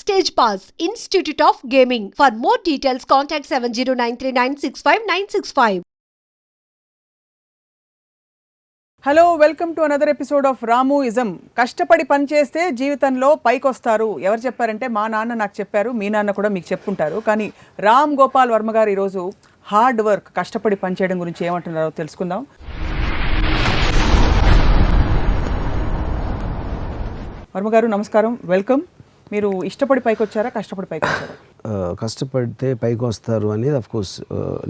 Stage Pass, Institute of Gaming. For more details, contact 7093965965965. Hello welcome to another episode of రాముయిజం. కష్టపడి పని చేస్తే జీవితంలో పైకొస్తారు. ఎవరు చెప్పారంటే మా నాన్న నాకు చెప్పారు, మీ నాన్న కూడా మీకు చెప్పుంటారు. కానీ రామ్ గోపాల్ వర్మ గారు ఈరోజు హార్డ్ వర్క్, కష్టపడి పనిచేయడం గురించి ఏమంటున్నారో తెలుసుకుందాం. వర్మ గారు నమస్కారం, వెల్కమ్. మీరు ఇష్టపడి పైకి వచ్చారా, కష్టపడి పైకి వచ్చారా? కష్టపడితే పైకి వస్తారు అనేది అఫ్కోర్స్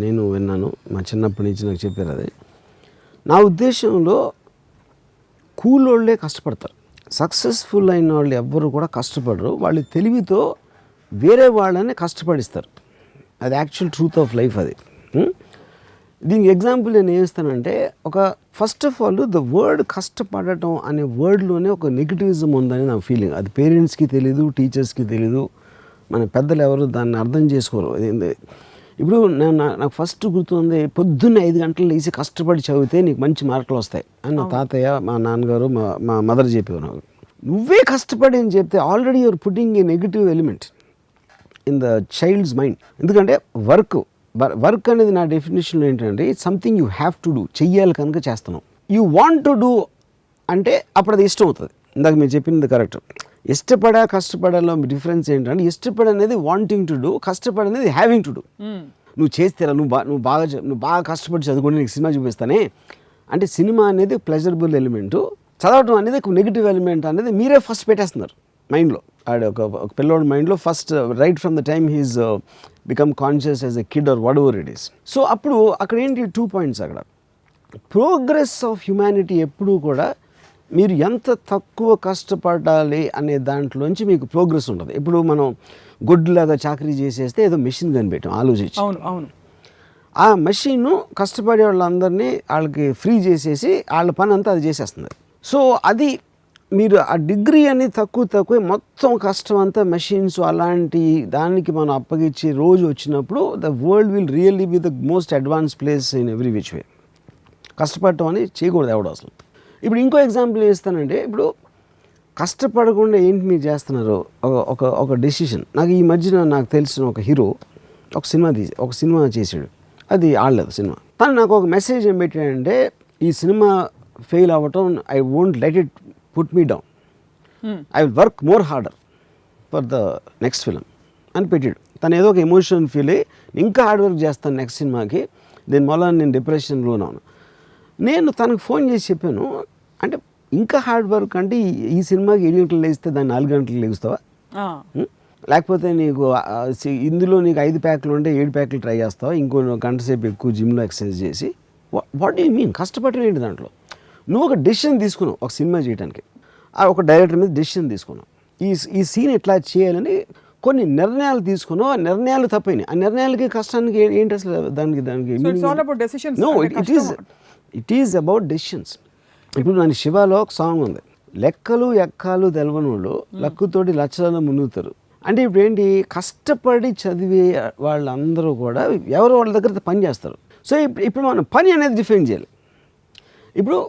నేను విన్నాను, మా చిన్నప్పటి నుంచి నాకు చెప్పారు. అది నా ఉద్దేశంలో కూలోళ్ళే కష్టపడతారు. సక్సెస్ఫుల్ అయిన వాళ్ళు ఎవ్వరు కూడా కష్టపడరు. వాళ్ళు తెలివితో వేరే వాళ్ళని కష్టపడిస్తారు. అది యాక్చువల్ ట్రూత్ ఆఫ్ లైఫ్. అది దీనికి ఎగ్జాంపుల్ నేను ఏం ఇస్తానంటే, first of all the word కష్టపడటం అనే వర్డ్లోనే ఒక నెగిటివిజం ఉందని నా ఫీలింగ్. అది పేరెంట్స్కి తెలీదు, టీచర్స్కి తెలీదు, మన పెద్దలు ఎవరు దాన్ని అర్థం చేసుకోరు. ఇప్పుడు నాకు ఫస్ట్ గుర్తుంది, పొద్దున్నే 5 గంటలు లేచి కష్టపడి చదివితే నీకు మంచి మార్కులు వస్తాయి అని నా తాతయ్య, మా నాన్నగారు, మా మదర్ చెప్పేవారు నాకు. నువ్వే కష్టపడి అని చెప్తే already you're putting a negative element in the child's mind. ఎందుకంటే వర్క్ అనేది నా డెఫినేషన్ ఏంటంటే, it's something you have to do, చెయ్యాలి కనుక చేస్తున్నావు. యూ వాంట్ టు డూ అంటే అప్పుడు అది ఇష్టం అవుతుంది. ఇందాక మీరు చెప్పింది కరెక్ట్. కష్టపడాలో డిఫరెన్స్ ఏంటంటే, ఇష్టపడనేది వాంటింగ్ టు డూ, కష్టపడనేది హ్యావింగ్ టు డూ. నువ్వు చేస్తేరా, నువ్వు బాగా కష్టపడి చదువుకొని నీకు సినిమా చూపిస్తానే అంటే, సినిమా అనేది ప్లెజరబుల్ ఎలిమెంటు, చదవటం అనేది ఒక నెగిటివ్ ఎలిమెంట్ అనేది మీరే ఫస్ట్ పెట్టేస్తున్నారు మైండ్లో. ఒక పిల్లోడి మైండ్లో first right from the time he is become conscious as a kid or whatever it is. So అప్పుడు అక్కడ ఏంటి 2 పాయింట్స్. అక్కడ ప్రోగ్రెస్ ఆఫ్ హ్యుమానిటీ ఎప్పుడూ కూడా మీరు ఎంత తక్కువ కష్టపడాలి అనే దాంట్లోంచి మీకు ప్రోగ్రెస్ ఉంటుంది. ఇప్పుడు మనం గొడ్డులాగా చాకరీ చేసేస్తే ఏదో మెషిన్ కనిపెట్టాం ఆలోచించి. అవును. ఆ మెషిన్ కష్టపడే వాళ్ళందరినీ వాళ్ళకి ఫ్రీ చేసేసి వాళ్ళ పని అంతా అది చేసేస్తుంది. సో అది మీరు ఆ డిగ్రీ అనేది తక్కువ మొత్తం కష్టం అంతా మెషిన్స్ అలాంటి దానికి మనం అప్పగించే రోజు వచ్చినప్పుడు the world will really be the most advance place in every which way. కష్టపడటం అనేది చేయకూడదు ఎవడో అసలు. ఇప్పుడు ఇంకో ఎగ్జాంపుల్ ఏస్తానంటే, ఇప్పుడు కష్టపడకుండా ఏంటి మీరు చేస్తున్నారు, ఒక డెసిషన్. నాకు ఈ మధ్యన నాకు తెలిసిన ఒక హీరో ఒక సినిమా చేశాడు, అది ఆడలేదు సినిమా. తను నాకు ఒక మెసేజ్ ఏం పెట్టాడంటే, ఈ సినిమా ఫెయిల్ అవ్వటం, I won't let it put me down, I will work more harder for the next film అని పెట్టాడు. తను ఏదో ఒక ఎమోషన్ ఫీల్ అయ్యి ఇంకా హార్డ్ వర్క్ చేస్తాను నెక్స్ట్ సినిమాకి, దీనివల్ల నేను డిప్రెషన్లో ఉన్నాను. నేను తనకు ఫోన్ చేసి చెప్పాను, అంటే ఇంకా హార్డ్ వర్క్ అంటే ఈ సినిమాకి 7 గంటలు లేస్తే దాన్ని 4 గంటలు లేస్తావా, లేకపోతే నీకు ఇందులో నీకు 5 ప్యాక్లు ఉంటే 7 ప్యాక్లు ట్రై చేస్తావా, ఇంకో గంట సేపు ఎక్కువ జిమ్లో ఎక్సర్సైజ్ చేసి, వాట్ డూ యూ మీన్? కష్టపడటం ఏంటి దాంట్లో? నువ్వు ఒక డెసిషన్ తీసుకున్నావు ఒక సినిమా చేయడానికి, ఒక డైరెక్టర్ మీద డెసిషన్ తీసుకున్నావు, ఈ సీన్ ఎట్లా చేయాలని కొన్ని నిర్ణయాలు తీసుకున్నావు. ఆ నిర్ణయాలు తప్పైనాయి. ఆ నిర్ణయాలకి కష్టానికి ఏంటి అసలు? దానికి no, it is about decisions. ఇప్పుడు నా శివాలో ఒక సాంగ్ ఉంది, లెక్కలు ఎక్కాలు తెలవనోళ్ళు లక్కుతోటి లక్షలలో మునుగుతారు. అంటే ఇప్పుడు ఏంటి, కష్టపడి చదివే వాళ్ళందరూ కూడా ఎవరో వాళ్ళ దగ్గర పని చేస్తారు. సో ఇప్పుడు మనం పని అనేది డిఫైన్ చేయాలి. ఇప్పుడు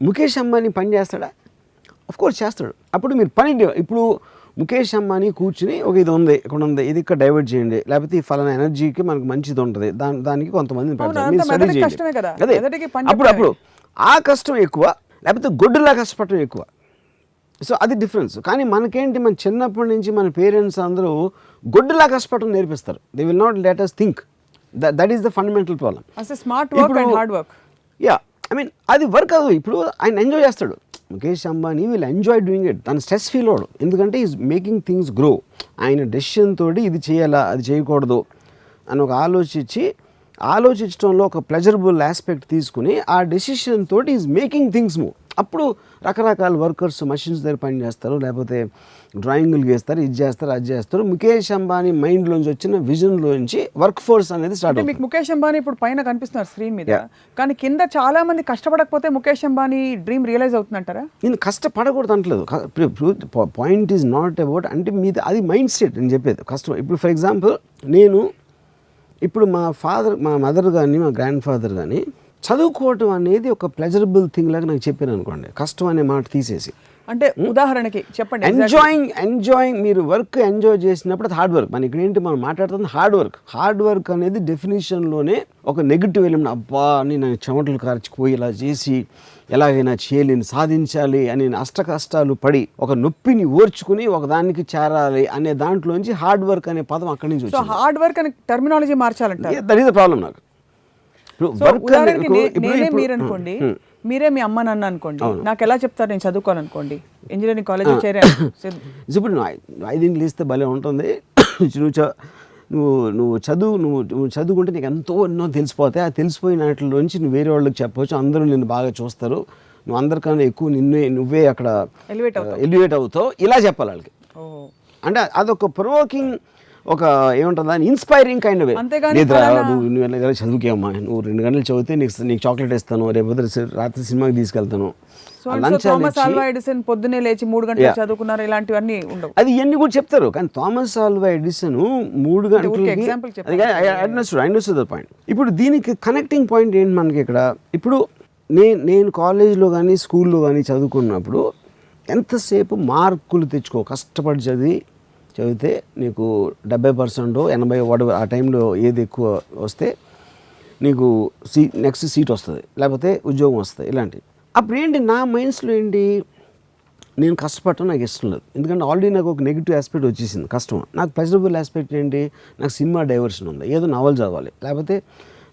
ముఖేష్ అంబానీ పని చేస్తాడా? అఫ్కోర్స్ చేస్తాడు. అప్పుడు మీరు పని, ఇప్పుడు ముఖేష్ అంబానీ కూర్చుని ఒక ఇది ఉంది, ఇక్కడ ఉంది, ఇది ఇక్కడ డైవర్ట్ చేయండి, లేకపోతే ఈ ఫలానా ఎనర్జీకి మనకు మంచిది ఉంటుంది, దానికి కొంతమందిని పెడతారు, మీరు స్టడీ చేయండి. అదే అప్పుడు ఆ కష్టం ఎక్కువ, లేకపోతే గొడ్డులా కష్టపడటం ఎక్కువ. సో అది డిఫరెన్స్. కానీ మనకేంటి, మన చిన్నప్పటి నుంచి మన పేరెంట్స్ అందరూ గొడ్డులా కష్టపడటం నేర్పిస్తారు. They will not let us think. That is the fundamental problem. Smart work and hard work. Yeah, I mean అది వర్క్ కాదు. ఇప్పుడు ఆయన ఎంజాయ్ చేస్తాడు, Mukesh Ambani will enjoy doing it. తను స్ట్రెస్ ఫీల్ అవడు, ఎందుకంటే ఈజ్ మేకింగ్ థింగ్స్ గ్రో. ఆయన decision తోటి ఇది చేయాలా, అది చేయకూడదు అని ఒక ఆలోచించడంలో ఒక ప్లెజరబుల్ ఆస్పెక్ట్ తీసుకుని ఆ డెసిషన్ తోటి ఈజ్ మేకింగ్ థింగ్స్ మూవ్. అప్పుడు రకరకాల వర్కర్స్ మషిన్స్ దగ్గర పని చేస్తారు, లేకపోతే డ్రాయింగ్లు గీస్తారు, ఇది చేస్తారు, అది చేస్తారు. ముఖేష్ అంబానీ మైండ్లోంచి వచ్చిన విజన్లోంచి వర్క్ ఫోర్స్ అనేది స్టార్ట్ అవుతుంది. మీకు ముఖేష్ అంబానీ ఇప్పుడు పైన కనిపిస్తున్నారు స్క్రీన్ మీద, కానీ కింద చాలా మంది కష్టపడకపోతే ముఖేష్ అంబానీ డ్రీమ్ రియలైజ్ అవుతుందంటారా? నేను కష్టపడకూడదు అంటలేదు. పాయింట్ ఈజ్ నాట్ అబౌట్, అంటే మీది అది మైండ్ సెట్ నేను చెప్పేది. కష్టం ఇప్పుడు ఫర్ ఎగ్జాంపుల్, ఇప్పుడు మా మదర్ కానీ మా గ్రాండ్ ఫాదర్ కానీ చదువుకోవటం అనేది ఒక ప్లెజరబుల్ థింగ్ లాగా నాకు చెప్పాను అనుకోండి, కష్టం అనే మాట తీసేసి. అంటే ఉదాహరణకి చెప్పండి. ఎంజాయింగ్ మీరు వర్క్ ఎంజాయ్ చేసినప్పుడు అది హార్డ్ వర్క్. మన ఇక్కడ ఏంటి మనం మాట్లాడుతుంది హార్డ్ వర్క్ అనేది డెఫినేషన్లోనే ఒక నెగిటివ్ ఎలిమెంట్. అబ్బా అని నేను చెమటలు కార్చిపోయి ఇలా చేసి ఎలాగైనా చేయలేని సాధించాలి అని అష్ట కష్టాలు పడి ఒక నొప్పిని ఓర్చుకుని ఒక దానికి చేరాలి అనే దాంట్లోంచి హార్డ్ వర్క్ అనే పదం అక్కడి నుంచి వచ్చింది. హార్డ్ వర్క్ అనే టర్మినాలజీ మార్చాలంటారు. దట్ ఈస్ ద ప్రాబ్లం నాకు. మీరు అనుకోండి, మీరే మీ అమ్మ నాన్న అనుకోండి, నాకు ఎలా చెప్తారు నేను చదువుకోవాలనుకోండి, ఇంజనీరింగ్ కాలేజ్ చేరాను. ఇప్పుడు నువ్వు 5 లేస్తే భలే ఉంటుంది. నువ్వు చదువుకుంటే నీకు ఎన్నో తెలిసిపోతాయి. ఆ తెలిసిపోయిన వాటిలోంచి నువ్వు వేరే వాళ్ళకి చెప్పవచ్చు, అందరూ నిన్ను బాగా చూస్తారు, నువ్వు అందరికన్నా ఎక్కువ నువ్వే అక్కడ ఎలివేట్ అవుతావు, ఇలా చెప్పాలి వాళ్ళకి. అంటే అదొక ప్రొవోకింగ్, ఒక ఏమంటుందా ఇన్స్పైరింగ్ కైండ్ వే. నువ్వు చదువుకేమ్మా, నువ్వు 2 గంటలు చదివితే నీకు చాక్లెట్ ఇస్తాను, రేపు రాత్రి సినిమాకి తీసుకెళ్తాను. థామస్ ఆల్వా ఎడిసన్ పొద్దునే లేచి 3 గంటలు చదువుకున్నారు, ఇలాంటివన్నీ ఉండవు. అది ఇవన్నీ కూడా చెప్తారు. కానీ థామస్ ఆల్వా ఎడిసన్ 3 గంటలు పాయింట్. ఇప్పుడు దీనికి కనెక్టింగ్ పాయింట్ ఏంటి మనకి ఇక్కడ? ఇప్పుడు నేను కాలేజ్లో కానీ స్కూల్లో కానీ చదువుకున్నప్పుడు ఎంతసేపు మార్కులు తెచ్చుకో, కష్టపడి చదివితే నీకు 70%, 80% ఆ టైంలో ఏది ఎక్కువ వస్తే నీకు నెక్స్ట్ సీట్ వస్తుంది, లేకపోతే ఉద్యోగం వస్తుంది, ఇలాంటివి. అప్పుడు ఏంటి నా మైండ్స్లో ఏంటి, నేను కష్టపడటం నాకు ఇష్టం లేదు. ఎందుకంటే ఆల్రెడీ నాకు ఒక నెగిటివ్ ఆస్పెక్ట్ వచ్చేసింది కష్టం. నాకు పాజిటివ్ ఆస్పెక్ట్ ఏంటి, నాకు సినిమా డైవర్షన్ ఉంది, ఏదో నవల్ చదవాలి, లేకపోతే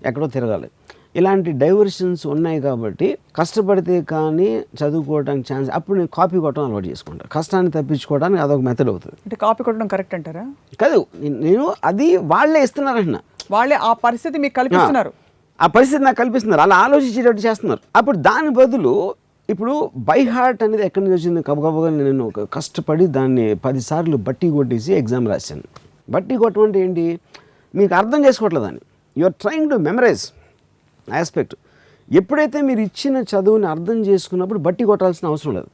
ఎక్కడో తిరగాలి, ఇలాంటి డైవర్షన్స్ ఉన్నాయి. కాబట్టి కష్టపడితే కానీ చదువుకోవడానికి ఛాన్స్. అప్పుడు నేను కాపీ కొట్టడం అలవాటు చేసుకుంటాను, కష్టాన్ని తప్పించుకోవడానికి అదొక మెథడ్ అవుతుంది. అంటే కాపీ కొట్టడం కరెక్ట్ అంటారా? కాదు, నేను అది వాళ్ళే ఇస్తున్నారంటున్నా, వాళ్ళే ఆ పరిస్థితి మీకు కల్పిస్తున్నారు, ఆ పరిస్థితి నాకు కల్పిస్తున్నారు, అలా ఆలోచించేటట్టు చేస్తున్నారు. అప్పుడు దాని బదులు ఇప్పుడు బై హార్ట్ అనేది ఎక్కడి నుంచి వచ్చింది? గబగబగా నేను కష్టపడి దాన్ని 10 సార్లు బట్టి కొట్టేసి ఎగ్జామ్ రాశాను. బట్టి కొట్టడం అంటే ఏంటి, మీకు అర్థం చేసుకోవట్లేదు అని, you are trying to memorize aspect. ఎప్పుడైతే మీరు ఇచ్చిన చదువుని అర్థం చేసుకున్నప్పుడు బట్టి కొట్టాల్సిన అవసరం లేదు.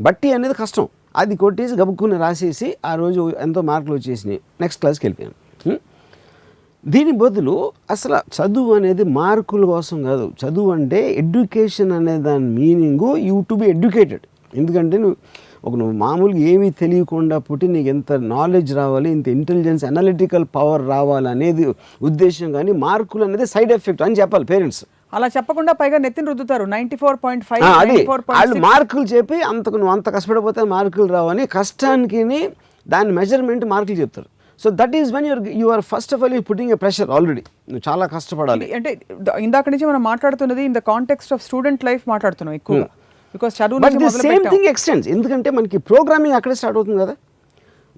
బట్టి అనేది కష్టం, అది కొట్టేసి గబుక్కుని రాసేసి ఆ రోజు ఎంతో మార్కులు వచ్చేసినాయి, నెక్స్ట్ క్లాస్కి వెళ్ళిపోయాను. దీని బదులు అసలు చదువు అనేది మార్కుల కోసం కాదు. చదువు అంటే ఎడ్యుకేషన్ అనే దాని meaning you to be educated. ఎందుకంటే నువ్వు మామూలుగా ఏమీ తెలియకుండా పుట్టి నీకు ఎంత నాలెడ్జ్ రావాలి, ఇంత ఇంటెలిజెన్స్, అనలిటికల్ పవర్ రావాలి అనేది ఉద్దేశం. కానీ మార్కులు అనేది సైడ్ ఎఫెక్ట్ అని చెప్పాలి పేరెంట్స్. అలా చెప్పకుండా పైగా నెత్తిని రుద్దుతారు 94.5. అది వాళ్ళు మార్కులు చెప్పి నువ్వు అంత కష్టపడిపోతే మార్కులు రావని కష్టానికి దాని మెజర్మెంట్ మార్కులు చెప్తారు. So that is when you are first of all you putting a pressure. Already నువ్వు చాలా కష్టపడాలి. అంటే ఇందాక నుంచి మనం మాట్లాడుతున్నది in the context of student life మాట్లాడుతున్నాం ఎక్కువ. బికాస్ చదువు సేమ్ థింగ్ ఎక్స్టెండ్స్. ఎందుకంటే మనకి ప్రోగ్రామింగ్ అక్కడే స్టార్ట్ అవుతుంది కదా.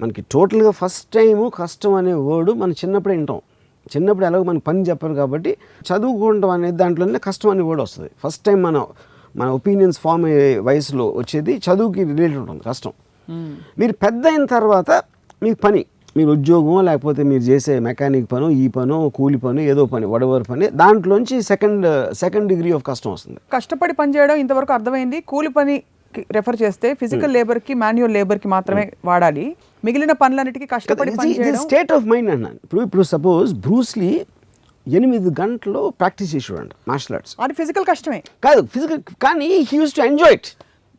మనకి టోటల్గా ఫస్ట్ టైము కష్టం అనే వర్డ్ మనం చిన్నప్పుడే వింటాం. చిన్నప్పుడు ఎలాగో మనకు పని చెప్పరు కాబట్టి చదువుకోవడం అనేది దాంట్లోనే కష్టం అనే వర్డ్ వస్తుంది. ఫస్ట్ టైం మన ఒపీనియన్స్ ఫామ్ అయ్యే వయసులో వచ్చేది చదువుకి రిలేటెడ్ ఉంటుంది కష్టం. మీరు పెద్ద అయిన తర్వాత మీకు పని, మీరు ఉద్యోగం లేకపోతే మీరు చేసే మెకానిక్ పను, ఈ పను, కూలి పను, ఏదో పని, వడవర్ పని, దాంట్లోంచి సెకండ్ డిగ్రీ ఆఫ్ కష్టం వస్తుంది. కష్టపడి పని చేయడం ఇంతవరకు అర్థమైంది. కూలి పని రెఫర్ చేస్తే ఫిజికల్ లేబర్కి, మాన్యువల్ లేబర్కి మాత్రమే వాడాలి. మిగిలిన పనులన్నిటికీ కష్టపడి పని చేయడం స్టేట్ ఆఫ్ మైండ్ అన్నాను. ఇప్పుడు సపోజ్ బ్రూస్లీ 8 గంటలు ప్రాక్టీస్ చేసి చూడండి మార్షల్ ఆర్ట్స్. అది ఫిజికల్ కష్టమే కాదు, ఫిజికల్. కానీ he use to enjoy it.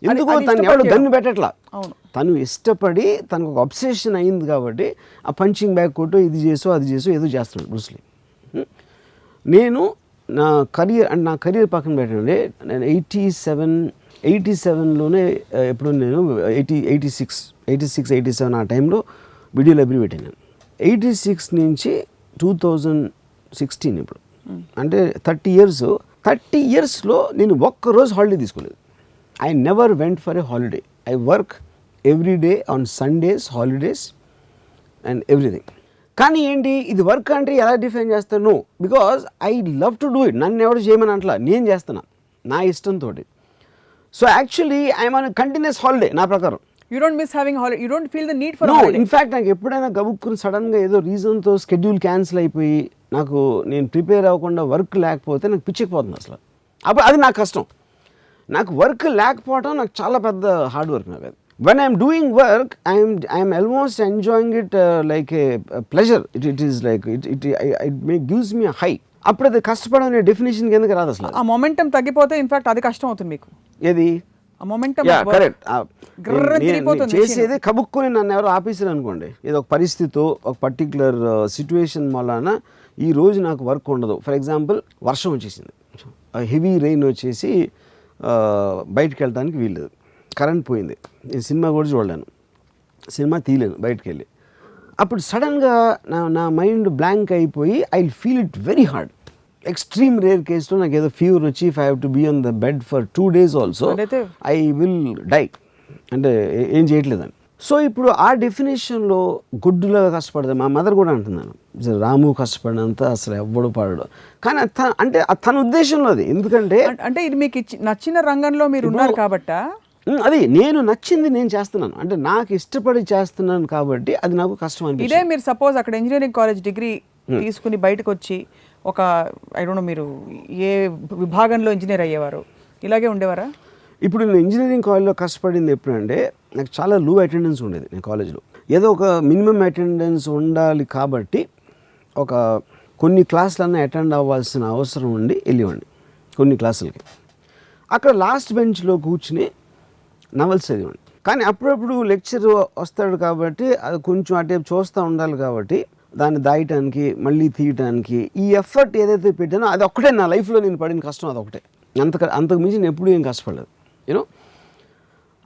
ఎందుకు తను ఎవరు గన్ను పెట్టట్లా, తను ఇష్టపడి తనకు ఒక అబ్సెషన్ అయింది కాబట్టి ఆ పంచింగ్ బ్యాగ్ కొట్టు, ఇది చేసో అది చేసో ఏదో చేస్తున్నాడు బ్రూస్లీ. నేను నా కెరీర్ పక్కన పెట్టండి, నేను 87లోనే ఎప్పుడు నేను 86-87 ఆ టైంలో వీడియో లైబ్రరీ పెట్టాను. 86 నుంచి 2016 ఇప్పుడు అంటే 30 ఇయర్స్లో నేను ఒక్కరోజు హాలిడే తీసుకోలేదు. I never went for a holiday. I work every day on Sundays, holidays and everything. కానీ ఏంటి ఇది వర్క్ అంటే ఎలా డిఫైన్ చేస్తాను? Because I love to do it. నన్ను ఎవరు చేయమని అంటలా, నేను చేస్తున్నా నా ఇష్టంతో. So actually I'm on continuous holiday నా ప్రకారం. You don't miss having holiday. You don't feel the need for holiday. In fact నాకు ఎప్పుడైనా గబుక్కుని సడన్గా ఏదో రీజన్తో షెడ్యూల్ క్యాన్సిల్ అయిపోయి నేను ప్రిపేర్ అవ్వకుండా వర్క్ లేకపోతే నాకు పిచ్చిపోతుంది అసలు. అప్పుడు అది నాకు కష్టం. నాకు వర్క్ లేకపోవడం నాకు చాలా పెద్ద హార్డ్ వర్క్. నాకు అది when I'm doing work I'm almost enjoying it like A pleasure. It is like it gives me high. అప్పుడు అది కష్టపడడం అనే డెఫినేషన్ కిందకి రాదు అసలు. ఆ మొమెంటం తగ్గిపోతే ఇన్ఫాక్ట్ అది కష్టం అవుతుంది మీకు. ఏది ఆ మొమెంటం కరెక్ట్. తిరిగిపోతుంది చేసేది కబుక్కుని నన్ను ఎవరో ఆపేసారు అనుకోండి, ఏదో ఒక పరిస్థితి ఒక పర్టికులర్ సిచ్యువేషన్ వలన ఈ రోజు నాకు వర్క్ ఉండదు. ఫర్ ఎగ్జాంపుల్ వర్షం వచ్చేసింది, హెవీ రెయిన్ వచ్చేసి బయటకు వెళ్ళడానికి వీల్లేదు, కరెంట్ పోయింది, నేను సినిమా కూడా చూడలేను, సినిమా తీయలేను బయటకు వెళ్ళి. అప్పుడు సడన్గా నా మైండ్ బ్లాంక్ అయిపోయి I feel it very hard. Extreme rare కేసులో నాకు ఏదో ఫీవర్ వచ్చి if I have to be on the bed for 2 days also I will die, అంటే ఏం చేయట్లేదని. సో ఇప్పుడు ఆ డెఫినేషన్లో గుడ్డులాగా కష్టపడదు. మా మదర్ కూడా అంటున్నాను, రాము కష్టపడినంత అసలు ఎవ్వడు పడడు, కానీ అంటే తన ఉద్దేశంలో అది. ఎందుకంటే అంటే ఇది మీకు నచ్చిన రంగంలో మీరు ఉన్నారు కాబట్టా, అది నేను నచ్చింది నేను చేస్తున్నాను, అంటే నాకు ఇష్టపడి చేస్తున్నాను కాబట్టి అది నాకు కష్టం అనిపిస్తుంది. ఇదే మీరు సపోజ్ అక్కడ ఇంజనీరింగ్ కాలేజ్ డిగ్రీ తీసుకుని బయటకు వచ్చి ఒక ఐ డోంట్ నో మీరు ఏ విభాగంలో ఇంజనీర్ అయ్యేవారు, ఇలాగే ఉండేవారా? ఇప్పుడు నేను ఇంజనీరింగ్ కాలేజ్లో కష్టపడింది ఎప్పుడంటే నాకు చాలా లో అటెండెన్స్ ఉండేది. నేను కాలేజ్లో ఏదో ఒక మినిమం అటెండెన్స్ ఉండాలి కాబట్టి ఒక కొన్ని క్లాసులన్నా అటెండ్ అవ్వాల్సిన అవసరం ఉండి వెళ్ళేవాడిని కొన్ని క్లాసులకి. అక్కడ లాస్ట్ బెంచ్లో కూర్చుని నవల్స్ చదివాడిని. కానీ అప్పుడప్పుడు లెక్చర్ వస్తాడు కాబట్టి అది కొంచెం అటే చూస్తూ ఉండాలి కాబట్టి దాన్ని దాయటానికి మళ్ళీ తీయటానికి ఈ ఎఫర్ట్ ఏదైతే పెట్టానో అది ఒక్కటే నా లైఫ్లో నేను పడిన కష్టం, అది ఒకటే. అంతకు మించి నేను ఎప్పుడూ ఏం కష్టపడలేదు యూనో.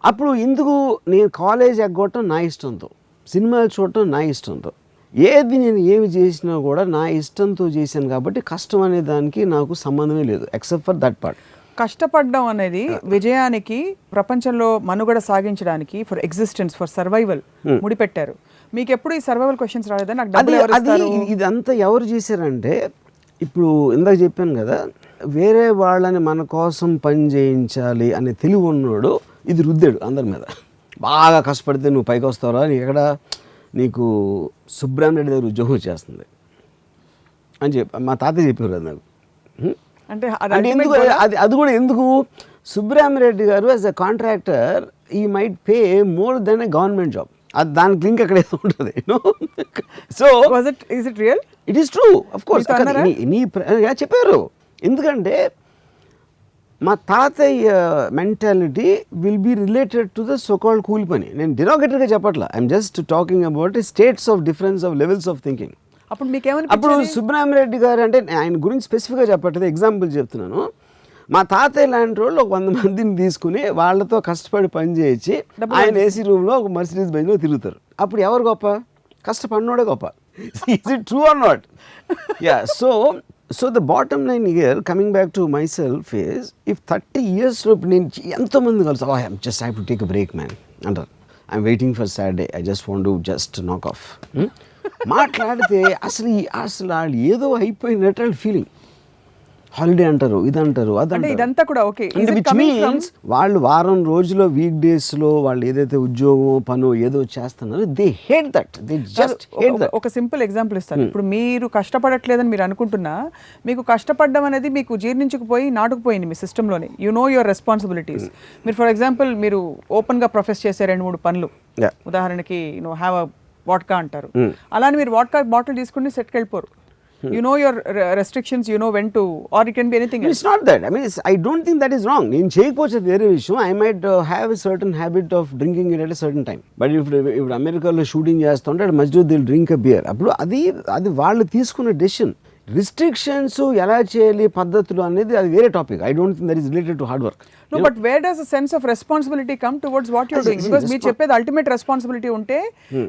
అప్పుడు ఎందుకు నేను కాలేజ్ ఎగ్గొట్టడం నా ఇష్టంతో, సినిమాలు చూడటం నా ఇష్టంతో, ఏది నేను ఏమి చేసినా కూడా నా ఇష్టంతో చేశాను కాబట్టి కష్టం అనే దానికి నాకు సంబంధమే లేదు ఎక్సెప్ట్ ఫర్ దట్ పార్ట్. కష్టపడడం అనేది విజయానికి, ప్రపంచంలో మనుగడ సాగించడానికి, ఫర్ ఎగ్జిస్టెన్స్, ఫర్ సర్వైవల్ ముడిపెట్టారు. మీకు ఎప్పుడు ఈ సర్వైవల్ క్వశ్చన్స్ రాలేదా? నాకు డబ్బులు ఎవరు ఇస్తారు? ఇదంతా ఎవరు చేశారంటే, ఇప్పుడు ఇందాక చెప్పాను కదా, వేరే వాళ్ళని మన కోసం పని చేయించాలి అనే తెలివి ఉన్నాడు, ఇది రుద్దాడు అందరి మీద. బాగా కష్టపడితే నువ్వు పైకి వస్తావురా, ఎక్కడ నీకు సుబ్రహ్మణ్యుడి దగ్గర ఉద్యోగం వచ్చేస్తుంది అని చెప్పి మా తాత చెప్పారు అది నాకు. అంటే ఎందుకు అది కూడా ఎందుకు, సుబ్రహ్మణ్యరెడ్డి గారు as a contractor he might pay more than a government job. అది దానికి లింక్ అక్కడ ఏదో ఉంటుంది. So it is true of course. చెప్పారు, ఎందుకంటే మా తాతయ్య mentality will be related to the so called కూలి పని. నేను డిరోగేటరీగా చెప్పట్లా, I'm just talking about states of difference of levels of thinking. అప్పుడు సుబ్రహ్మణ్యరెడ్డి గారు అంటే ఆయన గురించి స్పెసిఫిక్గా చెప్పట్లేదు, ఎగ్జాంపుల్ చెప్తున్నాను. మా తాతయ్య లాంటి వాళ్ళు ఒక 100 మందిని తీసుకుని వాళ్ళతో కష్టపడి పని చేయించి ఆయన ఏసీ రూమ్లో ఒక మర్సిడీస్ బెంజ్లో తిరుగుతారు. అప్పుడు ఎవరు గొప్ప? కష్టపడినోడే గొప్ప. Is it true or not? Yeah. So the bottom line here, coming back to myself, is if 30 yearsలో నేను ఎంతోమంది కలుసు, I just have to take a break man అంటారు. I'm waiting for Saturday, I just want to just knock off. మాట్లాడితే అసలు వాళ్ళు ఏదో అయిపోయినట్టు వాళ్ళ ఫీలింగ్. హాలిడే అంటారు, ఇది అంటారు, ఇదంతా కూడా ఓకే. విచ్ మీన్స్ వాళ్ళు వారం రోజుల్లో వీక్ డేస్లో వాళ్ళు ఏదైతే ఉద్యోగం పనో ఏదో చేస్తున్నారో they hate that, they just hate that. ఒక సింపుల్ ఎగ్జాంపుల్ ఇస్తాను. ఇప్పుడు మీరు కష్టపడట్లేదని మీరు అనుకుంటున్నా, మీకు కష్టపడడం అనేది మీకు జీర్ణించుకుపోయి నాటుకుపోయింది మీ సిస్టంలోనే. You know your responsibilities. మీరు ఫర్ ఎగ్జాంపుల్ మీరు ఓపెన్గా ప్రొఫెస్ చేసే 2-3 పనులు, ఉదాహరణకి హ్యావ్ అ వాడ్కా అంటారు, అలానే మీరు వాడ్కా బాటిల్ తీసుకుని సెట్కి వెళ్ళిపోరు. You know your restrictions, you know when to, or it can be anything else. It's not that. I mean, I don't think that is wrong. నేను చేయకపోతే వేరే విషయం. I might have a certain habit of drinking it at a certain time. But if అమెరికాలో shooting చేస్తుంటే అటు మధ్యలో they'll drink a beer. అప్పుడు అది వాళ్ళు తీసుకున్న డెసిషన్. రిస్ట్రిక్షన్స్ ఎలా చేయాలి పద్ధతులు అనేది అది వేరే topic. I don't think that is related to hard work. No, but where does a sense of responsibility come towards what you're doing? Because మీరు చెప్పేది అల్టిమేట్ రెస్పాన్సిబిలిటీ ఉంటే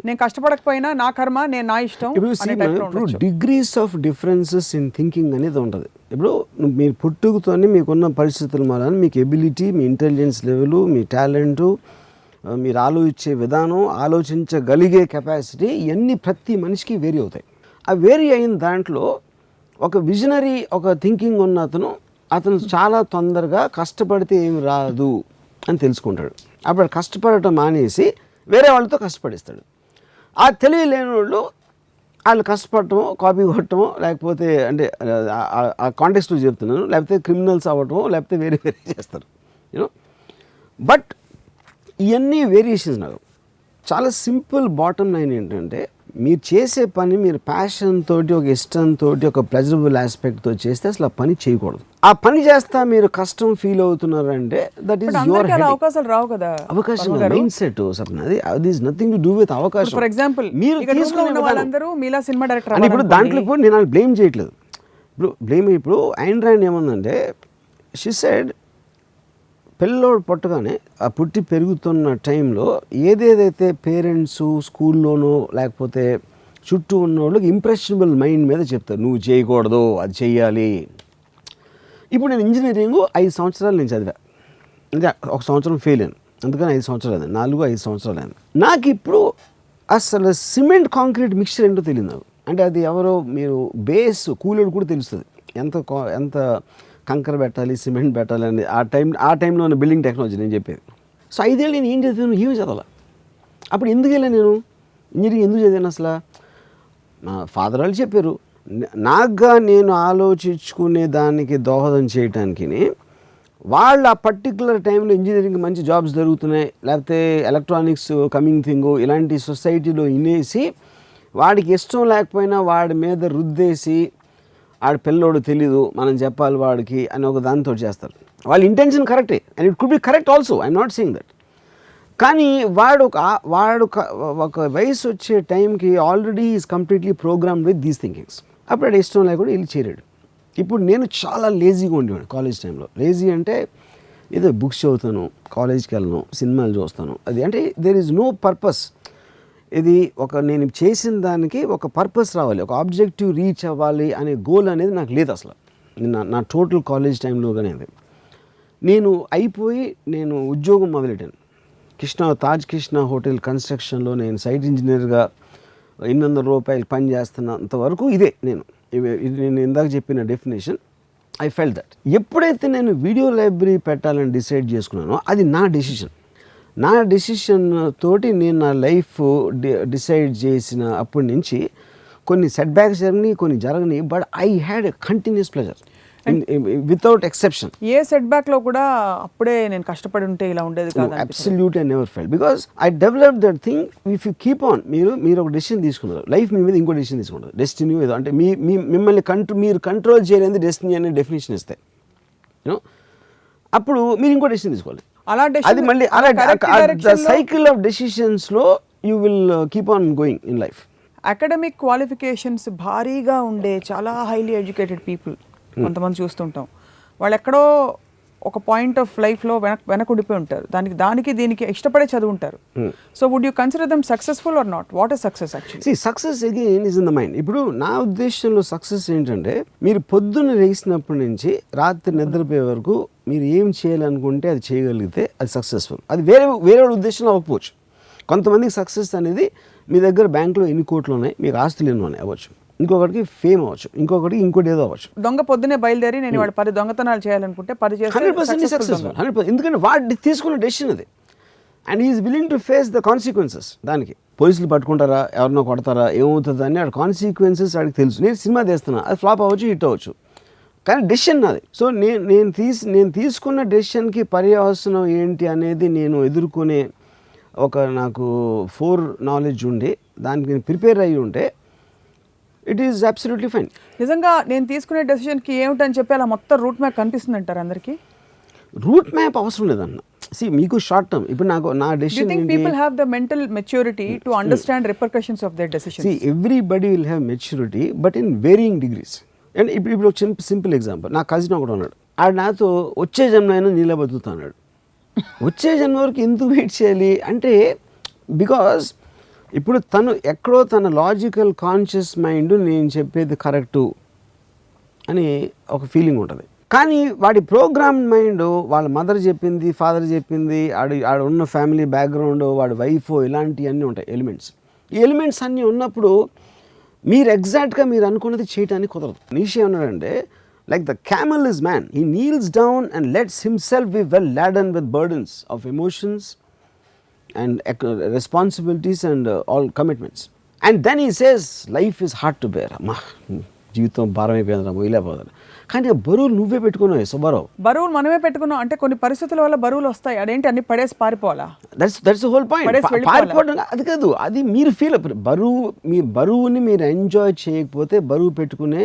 నేను కష్టపడకపోయినా నా కర్మ, నేను నా ఇష్టం. ఇప్పుడు degrees of differences in thinking అనేది ఉంటుంది. ఇప్పుడు మీరు పుట్టుకతోనే మీకున్న పరిస్థితుల వలన మీకు ఎబిలిటీ, మీ ఇంటెలిజెన్స్ లెవెల్, మీ టాలెంటు, మీరు ఆలోచించే విధానం, ఆలోచించగలిగే కెపాసిటీ, ఇవన్నీ ప్రతి మనిషికి వేరీ అవుతాయి. ఆ వేరీ అయిన దాంట్లో ఒక విజనరీ, ఒక థింకింగ్ ఉన్న అతను చాలా తొందరగా కష్టపడితే ఏమి రాదు అని తెలుసుకుంటాడు. అప్పుడు కష్టపడటం మానేసి వేరే వాళ్ళతో కష్టపడిస్తాడు. ఆ తెలివి లేని వాళ్ళు కష్టపడటమో, కాపీ కొట్టడమో, లేకపోతే అంటే ఆ కాంటెక్స్ట్లో చెప్తున్నాను, లేకపోతే క్రిమినల్స్ అవ్వటమో, లేకపోతే వేరే చేస్తారు యూనో. బట్ ఇవన్నీ వేరియేషన్స్. నాకు చాలా సింపుల్ బాటమ్ లైన్ ఏంటంటే, మీరు చేసే పని మీరు ప్యాషన్ తోటి, ఒక ఇష్టంతో, ఒక ప్లెజరబుల్ ఆస్పెక్ట్తో చేస్తే అసలు ఆ పని చేయకూడదు. ఆ పని చేస్తా మీరు కష్టం ఫీల్ అవుతున్నారంటే దట్ ఈస్ యువర్ అందరికీ అలా అవకాశాలు రావు కదా. అవకాశం మైండ్ సెట్ సప్న, అది is nothing to do with అవకాశం. ఫర్ ఎగ్జాంపుల్ మీరు తీసుకున్న వాళ్ళందరూ మీలా సినిమా డైరెక్టర్ అని ఇప్పుడు దాంట్లో కూడా నేను బ్లేమ్ చేయట్లేదు. ఇప్పుడు ఆండ్రాయిడ్ ఏమందంటే షీ సెడ్ పిల్లోడు పుట్టగానే ఆ పుట్టి పెరుగుతున్న టైంలో ఏదేదైతే పేరెంట్స్ స్కూల్లోనో లేకపోతే చుట్టూ ఉన్న వాళ్ళకి ఇంప్రెషనబుల్ మైండ్ మీద చెప్తారు, నువ్వు చేయకూడదు అది చెయ్యాలి. ఇప్పుడు నేను ఇంజనీరింగ్ 5 సంవత్సరాలు నేను చదివా, అంటే 1 సంవత్సరం ఫెయిల్ అయ్యాను, అందుకని 5 సంవత్సరాలు అయింది, 4-5 సంవత్సరాలు అయింది. నాకు ఇప్పుడు అసలు సిమెంట్ కాంక్రీట్ మిక్చర్ ఏంటో తెలియదు నాకు. అంటే అది ఎవరో మీరు బేస్ కూలేడు కూడా తెలుస్తుంది, ఎంత కంకర పెట్టాలి సిమెంట్ పెట్టాలి అని ఆ టైంలో ఉన్న బిల్డింగ్ టెక్నాలజీ నేను చెప్పేది. సో 5 ఏళ్ళు నేను ఏం చదివాను, ఏమి చదవాలి. అప్పుడు ఎందుకు వెళ్ళాను నేను ఇంజనీరింగ్, ఎందుకు చదివాను అసలు? మా ఫాదర్ వాళ్ళు చెప్పారు, నాకుగా నేను ఆలోచించుకునే దానికి దోహదం చేయటానికి. వాళ్ళు ఆ పర్టికులర్ టైంలో ఇంజనీరింగ్ మంచి జాబ్స్ జరుగుతున్నాయి, లేకపోతే ఎలక్ట్రానిక్స్ కమింగ్ థింగ్ ఇలాంటి సొసైటీలో ఇనేసి వాడికి ఇష్టం లేకపోయినా వాడి మీద రుద్దేసి ఆడ పిల్లోడు తెలీదు మనం చెప్పాలి వాడికి అని ఒక దాంతో చేస్తారు. వాళ్ళ ఇంటెన్షన్ కరెక్టే and it could be correct also, I'm not saying that. కానీ వాడు ఒక వయసు వచ్చే టైంకి already is completely programmed with these thinkings. అప్పుడు అది ఇష్టం లేకుండా వెళ్ళి చేరాడు. ఇప్పుడు నేను చాలా లేజీగా ఉండేవాడు కాలేజ్ టైంలో. లేజీ అంటే ఏదో బుక్స్ చదువుతాను, కాలేజ్కి వెళ్ళను, సినిమాలు చూస్తాను, అది అంటే దేర్ ఈజ్ నో పర్పస్. ఇది నేను చేసిన దానికి ఒక పర్పస్ రావాలి, ఒక ఆబ్జెక్టివ్ రీచ్ అవ్వాలి అనే గోల్ అనేది నాకు లేదు అసలు. నా టోటల్ కాలేజ్ టైంలోగానే అది నేను అయిపోయి నేను ఉద్యోగం మొదలెట్టాను. తాజ్ కృష్ణ హోటల్ కన్స్ట్రక్షన్లో నేను సైట్ ఇంజనీర్గా 800 రూపాయలు పని చేస్తున్నంత వరకు ఇదే నేను ఇందాక చెప్పిన డెఫినేషన్. I felt that. ఎప్పుడైతే నేను వీడియో లైబ్రరీ పెట్టాలని డిసైడ్ చేసుకున్నానో అది నా డెసిషన్ తోటి నేను నా లైఫ్ డిసైడ్ చేసిన అప్పటి నుంచి కొన్ని సెట్ బ్యాక్స్ జరిగినాయి, కొన్ని జరగని, but I had a continuous pleasure without exception. A set back లో కూడా అప్పుడే నేను కష్టపడి ఉంటే ఇలా ఉండేది కాదు. Absolute I never felt because I develop that thing. If you keep on, మీరు ఒక డెసిషన్ తీసుకున్నారు, లైఫ్ మీ మీద ఇంకో డెసిషన్ తీసుకుంటారు, డెస్టినీ ఏదో అంటే మిమ్మల్ని మీరు కంట్రోల్ చేయలేని డెస్టినీ అనే డెఫినేషన్ ఇస్తాయి. యూనో అప్పుడు మీరు ఇంకో డెసిషన్ తీసుకోవాలి. అది మళ్ళీ సైకిల్ ఆఫ్ డెసిషన్స్ లో you will keep on going in life. Academic qualifications భారీగా ఉండే చాలా హైలీ ఎడ్యుకేటెడ్ పీపుల్ కొంతమంది చూస్తుంటాం, వాళ్ళు ఎక్కడో ఒక పాయింట్ ఆఫ్ లైఫ్లో వెనకుండిపోయి ఉంటారు, దానికి దీనికి ఇష్టపడే చదువుంటారు. So would you consider them successful or not? What is success actually? Success again is in the mind. ఇప్పుడు నా ఉద్దేశంలో సక్సెస్ ఏంటంటే మీరు పొద్దున్న లేచినప్పటి నుంచి రాత్రి నిద్రపోయే వరకు మీరు ఏం చేయాలనుకుంటే అది చేయగలిగితే అది సక్సెస్ఫుల్. అది వేరే ఉద్దేశంలో అవ్వకపోవచ్చు. కొంతమందికి సక్సెస్ అనేది మీ దగ్గర బ్యాంకులో ఎన్ని కోట్లు ఉన్నాయి, మీకు ఆస్తులు ఎన్ని ఉన్నాయి అవ్వచ్చు, ఇంకొకటికి ఫేమ్ అవ్వచ్చు, ఇంకోటి ఏదో అవ్వచ్చు. దొంగ పొద్దునే బయలుదేరి నేను వాడు 10 దొంగతనాలు చేయాలనుకుంటే 10 చేస్తే 100% సక్సెస్ఫుల్. 100%. ఎందుకంటే వాడు తీసుకున్న డెసిషన్ అది and is willing to face the consequences. దానికి పోలీసులు పట్టుకుంటారా, ఎవరినో కొడతారా, ఏమవుతుంది అని వాడు కాన్సిక్వెన్సెస్ వాడికి తెలుసు. నేను సినిమా తీస్తున్నా, అది ఫ్లాప్ అవ్వచ్చు, హిట్ అవ్వచ్చు, కానీ డెసిషన్ నాది. సో నేను తీసుకున్న డెసిషన్కి పర్యవసనం ఏంటి అనేది నేను ఎదుర్కొనే నాకు 4 నాలెడ్జ్ ఉండి దానికి నేను ప్రిపేర్ అయ్యి ఉంటే ఇట్ ఈస్ అబ్సల్యూట్లీ ఫైన్. నిజంగా నేను తీసుకునే డెసిషన్కి ఏమిటని చెప్పి అలా మొత్తం రూట్ మ్యాప్ కనిపిస్తుంది అంటారు అందరికీ? రూట్ మ్యాప్ అవసరం లేదన్న. మీకు షార్ట్ టర్మ్ ఇప్పుడు నా decision people have the mental maturity to understand repercussions of their decisions. Everybody will have maturity but in varying degrees. And ఇప్పుడు ఒక సింపుల్ ఎగ్జాంపుల్, నా కజిన్ ఒకడు ఉన్నాడు, ఆడు నాతో వచ్చే జన్మైనా నీళ్ళ బతుకుతున్నాడు. వచ్చే జన్మ వరకు ఎందుకు వెయిట్ చేయాలి అంటే బికాజ్ ఇప్పుడు తను ఎక్కడో తన లాజికల్ కాన్షియస్ మైండ్ నేను చెప్పేది కరెక్టు అని ఒక ఫీలింగ్ ఉంటుంది. కానీ వాడి ప్రోగ్రామ్ మైండ్ వాళ్ళ మదర్ చెప్పింది, ఫాదర్ చెప్పింది, ఆడ ఉన్న ఫ్యామిలీ బ్యాక్గ్రౌండ్, వాడి వైఫ్, ఇలాంటివన్నీ ఉంటాయి ఎలిమెంట్స్. ఈ ఎలిమెంట్స్ అన్నీ ఉన్నప్పుడు మీరు ఎగ్జాక్ట్గా మీరు అనుకున్నది చేయడానికి కుదరదు. నీషే ఉన్నాడంటే like the camel is man, he kneels down and lets himself be well laden with burdens of emotions and responsibilities and all commitments, and then he says life is hard to bear. అమ్మా జీవితం భారం అయిపోయిందిరా, మొయిలేపోతారు. కానీ బరువులు నువ్వే పెట్టుకున్నావు. బరువులు మనమే పెట్టుకున్నాం అంటే కొన్ని పరిస్థితుల వల్ల బరువులు వస్తాయి, అదేంటి అన్ని పడేసి పారిపోవాలా? That's whole point. పారిపోవడం అది కాదు, అది మీరు ఫీల్ మీ బరువుని మీరు ఎంజాయ్ చేయకపోతే బరువు పెట్టుకునే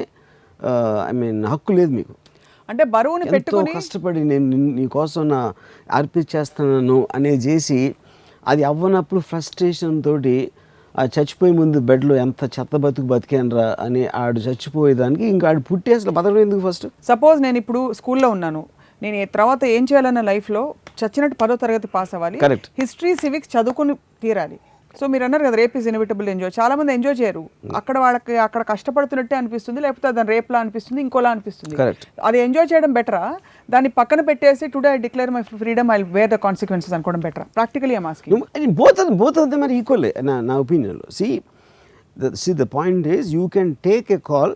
హక్కు లేదు మీకు. అంటే బరువుని ఎంతో పెట్టుకుని కష్టపడి నేను నీకోసం నా అర్పించేస్తున్నాను అనేది చేసి అది అవ్వనప్పుడు ఫ్రస్ట్రేషన్ తోటి ఆ చచ్చిపోయే ముందు బెడ్లో ఎంత చెత్త బతికానరా అని ఆడు చచ్చిపోయేదానికి ఇంకా ఆడు పుట్టి అసలు బతకడం ఎందుకు ఫస్ట్. సపోజ్ నేను ఇప్పుడు స్కూల్లో ఉన్నాను, నేను తర్వాత ఏం చేయాలన్న లైఫ్లో చచ్చినట్టు 10వ తరగతి పాస్ అవ్వాలి, Correct. హిస్టరీ సివిక్స్ చదువుకుని తీరాలి. సో మీరు అన్నారు కదా రేప్ ఈజ్ ఇన్ఎవిటబుల్ ఎంజాయ్, చాలా మంది ఎంజాయ్ చేయరు. అక్కడ వాళ్ళకి అక్కడ కష్టపడుతున్నట్టే అనిపిస్తుంది, లేకపోతే దాని రేప్లా అనిపిస్తుంది, ఇంకోలా అనిపిస్తుంది. Correct. అది ఎంజాయ్ చేయడం బెటరా, దాన్ని పక్కన పెట్టేసి today I declare my freedom I wear the consequences అనుకోవడం బెటరా? Practically I'm asking. Both of them are equal నా ఒపీనియన్లో. The point is you can take a call,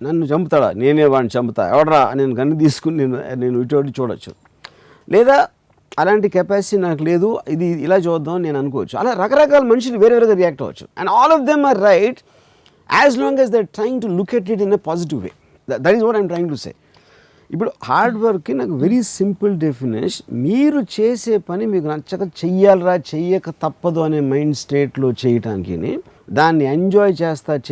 నన్ను చంపుతాడా, నేనే వాడిని చంపుతా, ఎవడరా నేను గన్ను తీసుకుని నేను ఇటు చూడొచ్చు, లేదా అలాంటి కెపాసిటీ నాకు లేదు, ఇది ఇలా చూద్దాం నేను అనుకోవచ్చు. అలా రకరకాల మనుషులు వేరేగా రియాక్ట్ అవ్వచ్చు. And all of them are right as long as they're trying to look at it in a positive way. That is what I'm trying to say. ఇప్పుడు హార్డ్ వర్క్కి నాకు వెరీ సింపుల్ డెఫినేషన్, మీరు చేసే పని మీకు నచ్చక చెయ్యాలరా చెయ్యక తప్పదు అనే మైండ్ స్టేట్లో చేయటానికి, దాన్ని ఎంజాయ్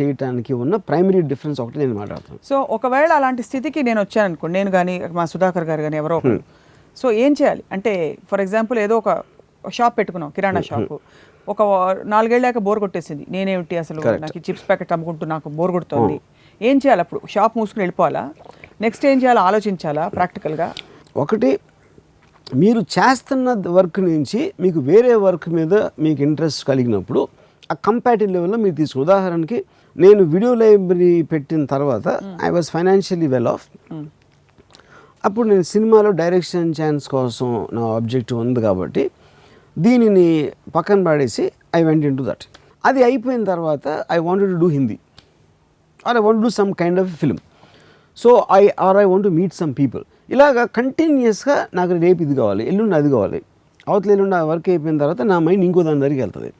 చేయటానికి ఉన్న ప్రైమరీ డిఫరెన్స్ ఒకటి నేను మాట్లాడుతాను. సో ఒకవేళ అలాంటి స్థితికి నేను వచ్చాను అనుకోండి, నేను కానీ మా సుధాకర్ గారు కానీ ఎవరో ఒకరు, సో ఏం చేయాలి అంటే ఫర్ ఎగ్జాంపుల్ ఏదో ఒక షాప్ పెట్టుకున్నాం, కిరాణా షాపు, ఒక 4 ఏళ్ళాక బోర్ కొట్టేసింది, నేనేమిటి అసలు నాకు చిప్స్ ప్యాకెట్ అమ్ముకుంటూ నాకు బోర్ కొడుతుంది, ఏం చేయాలి? అప్పుడు షాప్ మూసుకుని వెళ్ళిపోవాలా? నెక్స్ట్ ఏం చేయాలో ఆలోచించాలా ప్రాక్టికల్గా? ఒకటి, మీరు చేస్తున్న వర్క్ నుంచి మీకు వేరే వర్క్ మీద మీకు ఇంట్రెస్ట్ కలిగినప్పుడు ఆ కంపారిటివ్ లెవెల్లో మీరు తీసుకుని, ఉదాహరణకి నేను వీడియో లైబ్రరీ పెట్టిన తర్వాత I was financially well of. అప్పుడు నేను సినిమాలో డైరెక్షన్ ఛాన్స్ కోసం నా ఆబ్జెక్టివ్ ఉంది కాబట్టి దీనిని పక్కన పడేసి I went into that. అది అయిపోయిన తర్వాత I wanted to do Hindi or I want do some kind of film. So I want to meet some people. ఇలాగా కంటిన్యూస్గా నాకు రేపు ఇది కావాలి, ఎల్లుండి అది కావాలి, అవతల ఎల్లుండి ఆ వర్క్ అయిపోయిన తర్వాత నా మైండ్ ఇంకో దాని దగ్గరికి వెళ్తుంది.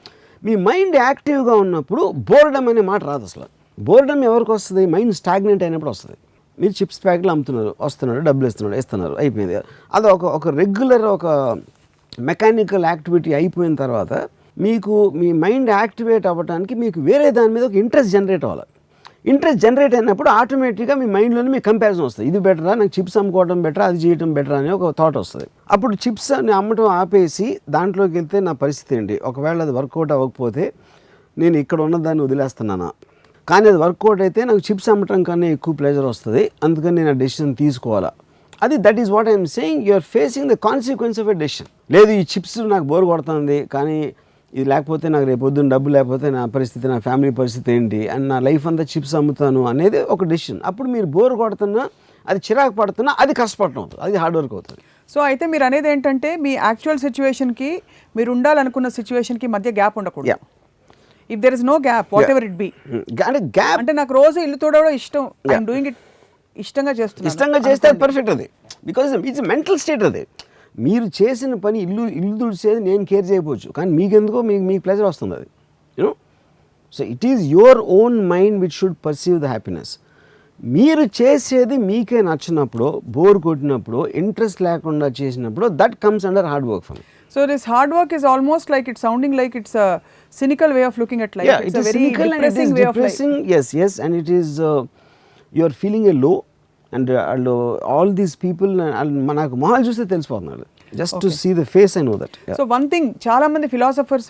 మీ మైండ్ యాక్టివ్గా ఉన్నప్పుడు బోర్డమ్ అనే మాట రాదు అసలు. బోర్డమ్ ఎవరికి వస్తుంది? మైండ్ స్టాగ్నెంట్ అయినప్పుడు వస్తుంది. మీరు చిప్స్ ప్యాకెట్లు అమ్ముతున్నారు, వస్తున్నారు, డబ్బులు ఇస్తున్నారు, అయిపోయింది. అది ఒక రెగ్యులర్ ఒక మెకానికల్ యాక్టివిటీ అయిపోయిన తర్వాత మీకు మీ మైండ్ యాక్టివేట్ అవ్వడానికి మీకు వేరే దాని మీద ఒక ఇంట్రెస్ట్ జనరేట్ అవ్వాలి. ఇంట్రెస్ట్ జనరేట్ అయినప్పుడు ఆటోమేటిక్గా మీ మైండ్లోనే మీకు కంపారిజన్ వస్తుంది. ఇది బెటరా, నాకు చిప్స్ అమ్ముకోవడం బెటరా, అది చేయడం బెటరా అని ఒక థాట్ వస్తుంది. అప్పుడు చిప్స్ అమ్మటం ఆపేసి దాంట్లోకి వెళ్తే నా పరిస్థితి ఏంటి, ఒకవేళ అది వర్కౌట్ అవ్వకపోతే నేను ఇక్కడ ఉన్నదాన్ని వదిలేస్తున్నానా, కానీ అది వర్కౌట్ అయితే నాకు చిప్స్ అమ్మటం కన్నా ఎక్కువ ప్లెజర్ వస్తుంది, అందుకని నేను ఆ డెసిషన్ తీసుకోవాలా. అది that is what I'm saying, you're facing the consequence of a decision. లేదు ఈ చిప్స్ నాకు బోర్ కొడుతుంది, కానీ ఇది లేకపోతే నాకు రేపు పొద్దున్న డబ్బు లేకపోతే నా పరిస్థితి, నా ఫ్యామిలీ పరిస్థితి ఏంటి, అండ్ నా లైఫ్ అంతా చిప్స్ అమ్ముతాను అనేది ఒక డెసిషన్. అప్పుడు మీరు బోర్ కొడుతున్నా, అది చిరాకు పడుతున్నా, అది కష్టపడటం అవుతుంది, అది హార్డ్ వర్క్ అవుతుంది. సో అయితే మీరు అనేది ఏంటంటే మీ యాక్చువల్ సిచ్యువేషన్కి మీరు ఉండాలనుకున్న సిచ్యువేషన్కి మధ్య గ్యాప్ ఉండకూడదు. If there is no gap whatever it be, అంటే గ్యాప్ అంటే నాకు రోజు ఇల్లు తోడవడం ఇష్టం, ఐఎమ్ డూయింగ్ ఇట్, ఇష్టంగా చేస్తే అది పర్ఫెక్ట్. అది బికాజ్ ఇట్స్ మెంటల్ స్టేట్. అది మీరు చేసిన పని ఇల్లు తుడిచేది నేను కేర్ చేయకపోవచ్చు, కానీ మీకెందుకో మీకు ప్లెజర్ వస్తుంది అది, you know. So it is your own mind which should perceive the happiness. మీరు చేసేది మీకే నచ్చినప్పుడు, బోర్ కొట్టినప్పుడు, ఇంట్రెస్ట్ లేకుండా చేసినప్పుడు, that comes under hard work for me. So this hard work is almost like it's sounding like it's a cynical way of looking at life. Yeah, it's it a is very cynical depressing and it is way depressing. of life. Yes, and it is you are feeling a low, and all these people manaku mahal chuste telisipotunnaru. Just to see the face, I know that. Yeah. So one thing చాలా మంది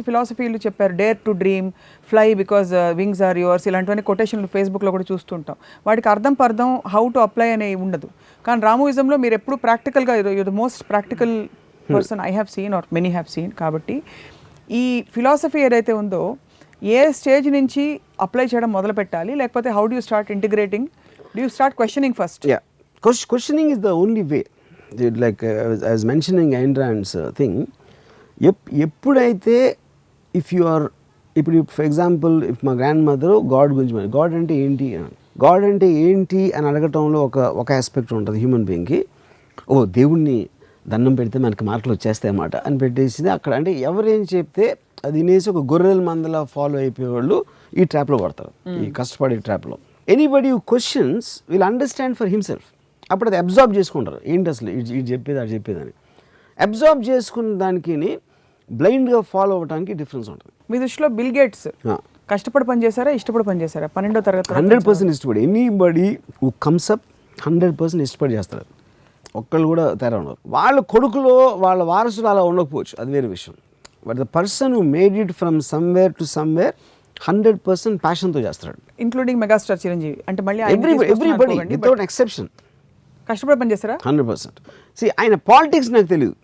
ఫిలాసఫీలు చెప్పారు, dare to dream, fly because wings are yours, ఇలాంటివన్నీ కొటేషన్లు ఫేస్బుక్లో కూడా చూస్తుంటాం. వాటికి అర్థం హౌ టు అప్లై అనే ఉండదు. కానీ రామోయిజంలో మీరు ఎప్పుడు ప్రాక్టికల్గా you the most practical person I have seen or many have seen. కాబట్టి ఈ ఫిలాసఫీ ఏదైతే ఉందో ఏ స్టేజ్ నుంచి అప్లై చేయడం మొదలు పెట్టాలి, లేకపోతే how do you start integrating, do you start questioning first? Yeah, questioning is the only way. Like I was mentioning Ayn Rand's thing, ఎప్పుడైతే ఇఫ్ యు ఆర్, ఇప్పుడు ఫర్ ఎగ్జాంపుల్ ఇఫ్ మా grand mother God గురించి, God అంటే ఏంటి అని అడగటంలో ఒక aspect ఉంటుంది human బీయింగ్కి. దేవుణ్ణి దండం పెడితే మనకి మార్కులు వచ్చేస్తాయన్నమాట అని పెట్టేసింది అక్కడ. అంటే ఎవరేం చెప్తే అది వినేసి ఒక గొర్రెల మందలా ఫాలో అయిపోయేవాళ్ళు ఈ ట్రాప్లో పడతారు, ఈ కష్టపడే ట్రాప్లో. Anybody who questions will understand for himself. అప్పుడు అది అబ్జార్బ్ చేసుకుంటారు, ఏంటి అసలు ఇది చెప్పేది అది చెప్పేదని. అబ్జార్బ్ చేసుకున్న దానికి బ్లైండ్గా ఫాలో అవ్వడానికి డిఫరెన్స్ ఉంటుంది. మీ దృష్టిలో బిల్ గేట్స్ కష్టపడి పనిచేశారా, ఇష్టపడి పనిచేశారా? 12వ తరగతి 100% ఇష్టపడి, ఎనీబడి హూ కమ్స్ అప్ 100% ఇష్టపడి చేస్తారు. ఒక్కళ్ళు కూడా తేడా ఉండదు. వాళ్ళ కొడుకులో వాళ్ళ వారసులు అలా ఉండకపోవచ్చు, అది వేరే విషయం. But the person who made it from somewhere to somewhere 100% ప్యాషన్తో చేస్తాడు. ఇంక్లూడింగ్ మెగాస్టార్ చిరంజీవి అంటే మళ్ళీ ఎవ్రీబడి వితౌట్ ఎక్సెప్షన్ కష్టపడి పని చేస్తారా? 100%. ఆయన పాలిటిక్స్ నాకు తెలియదు.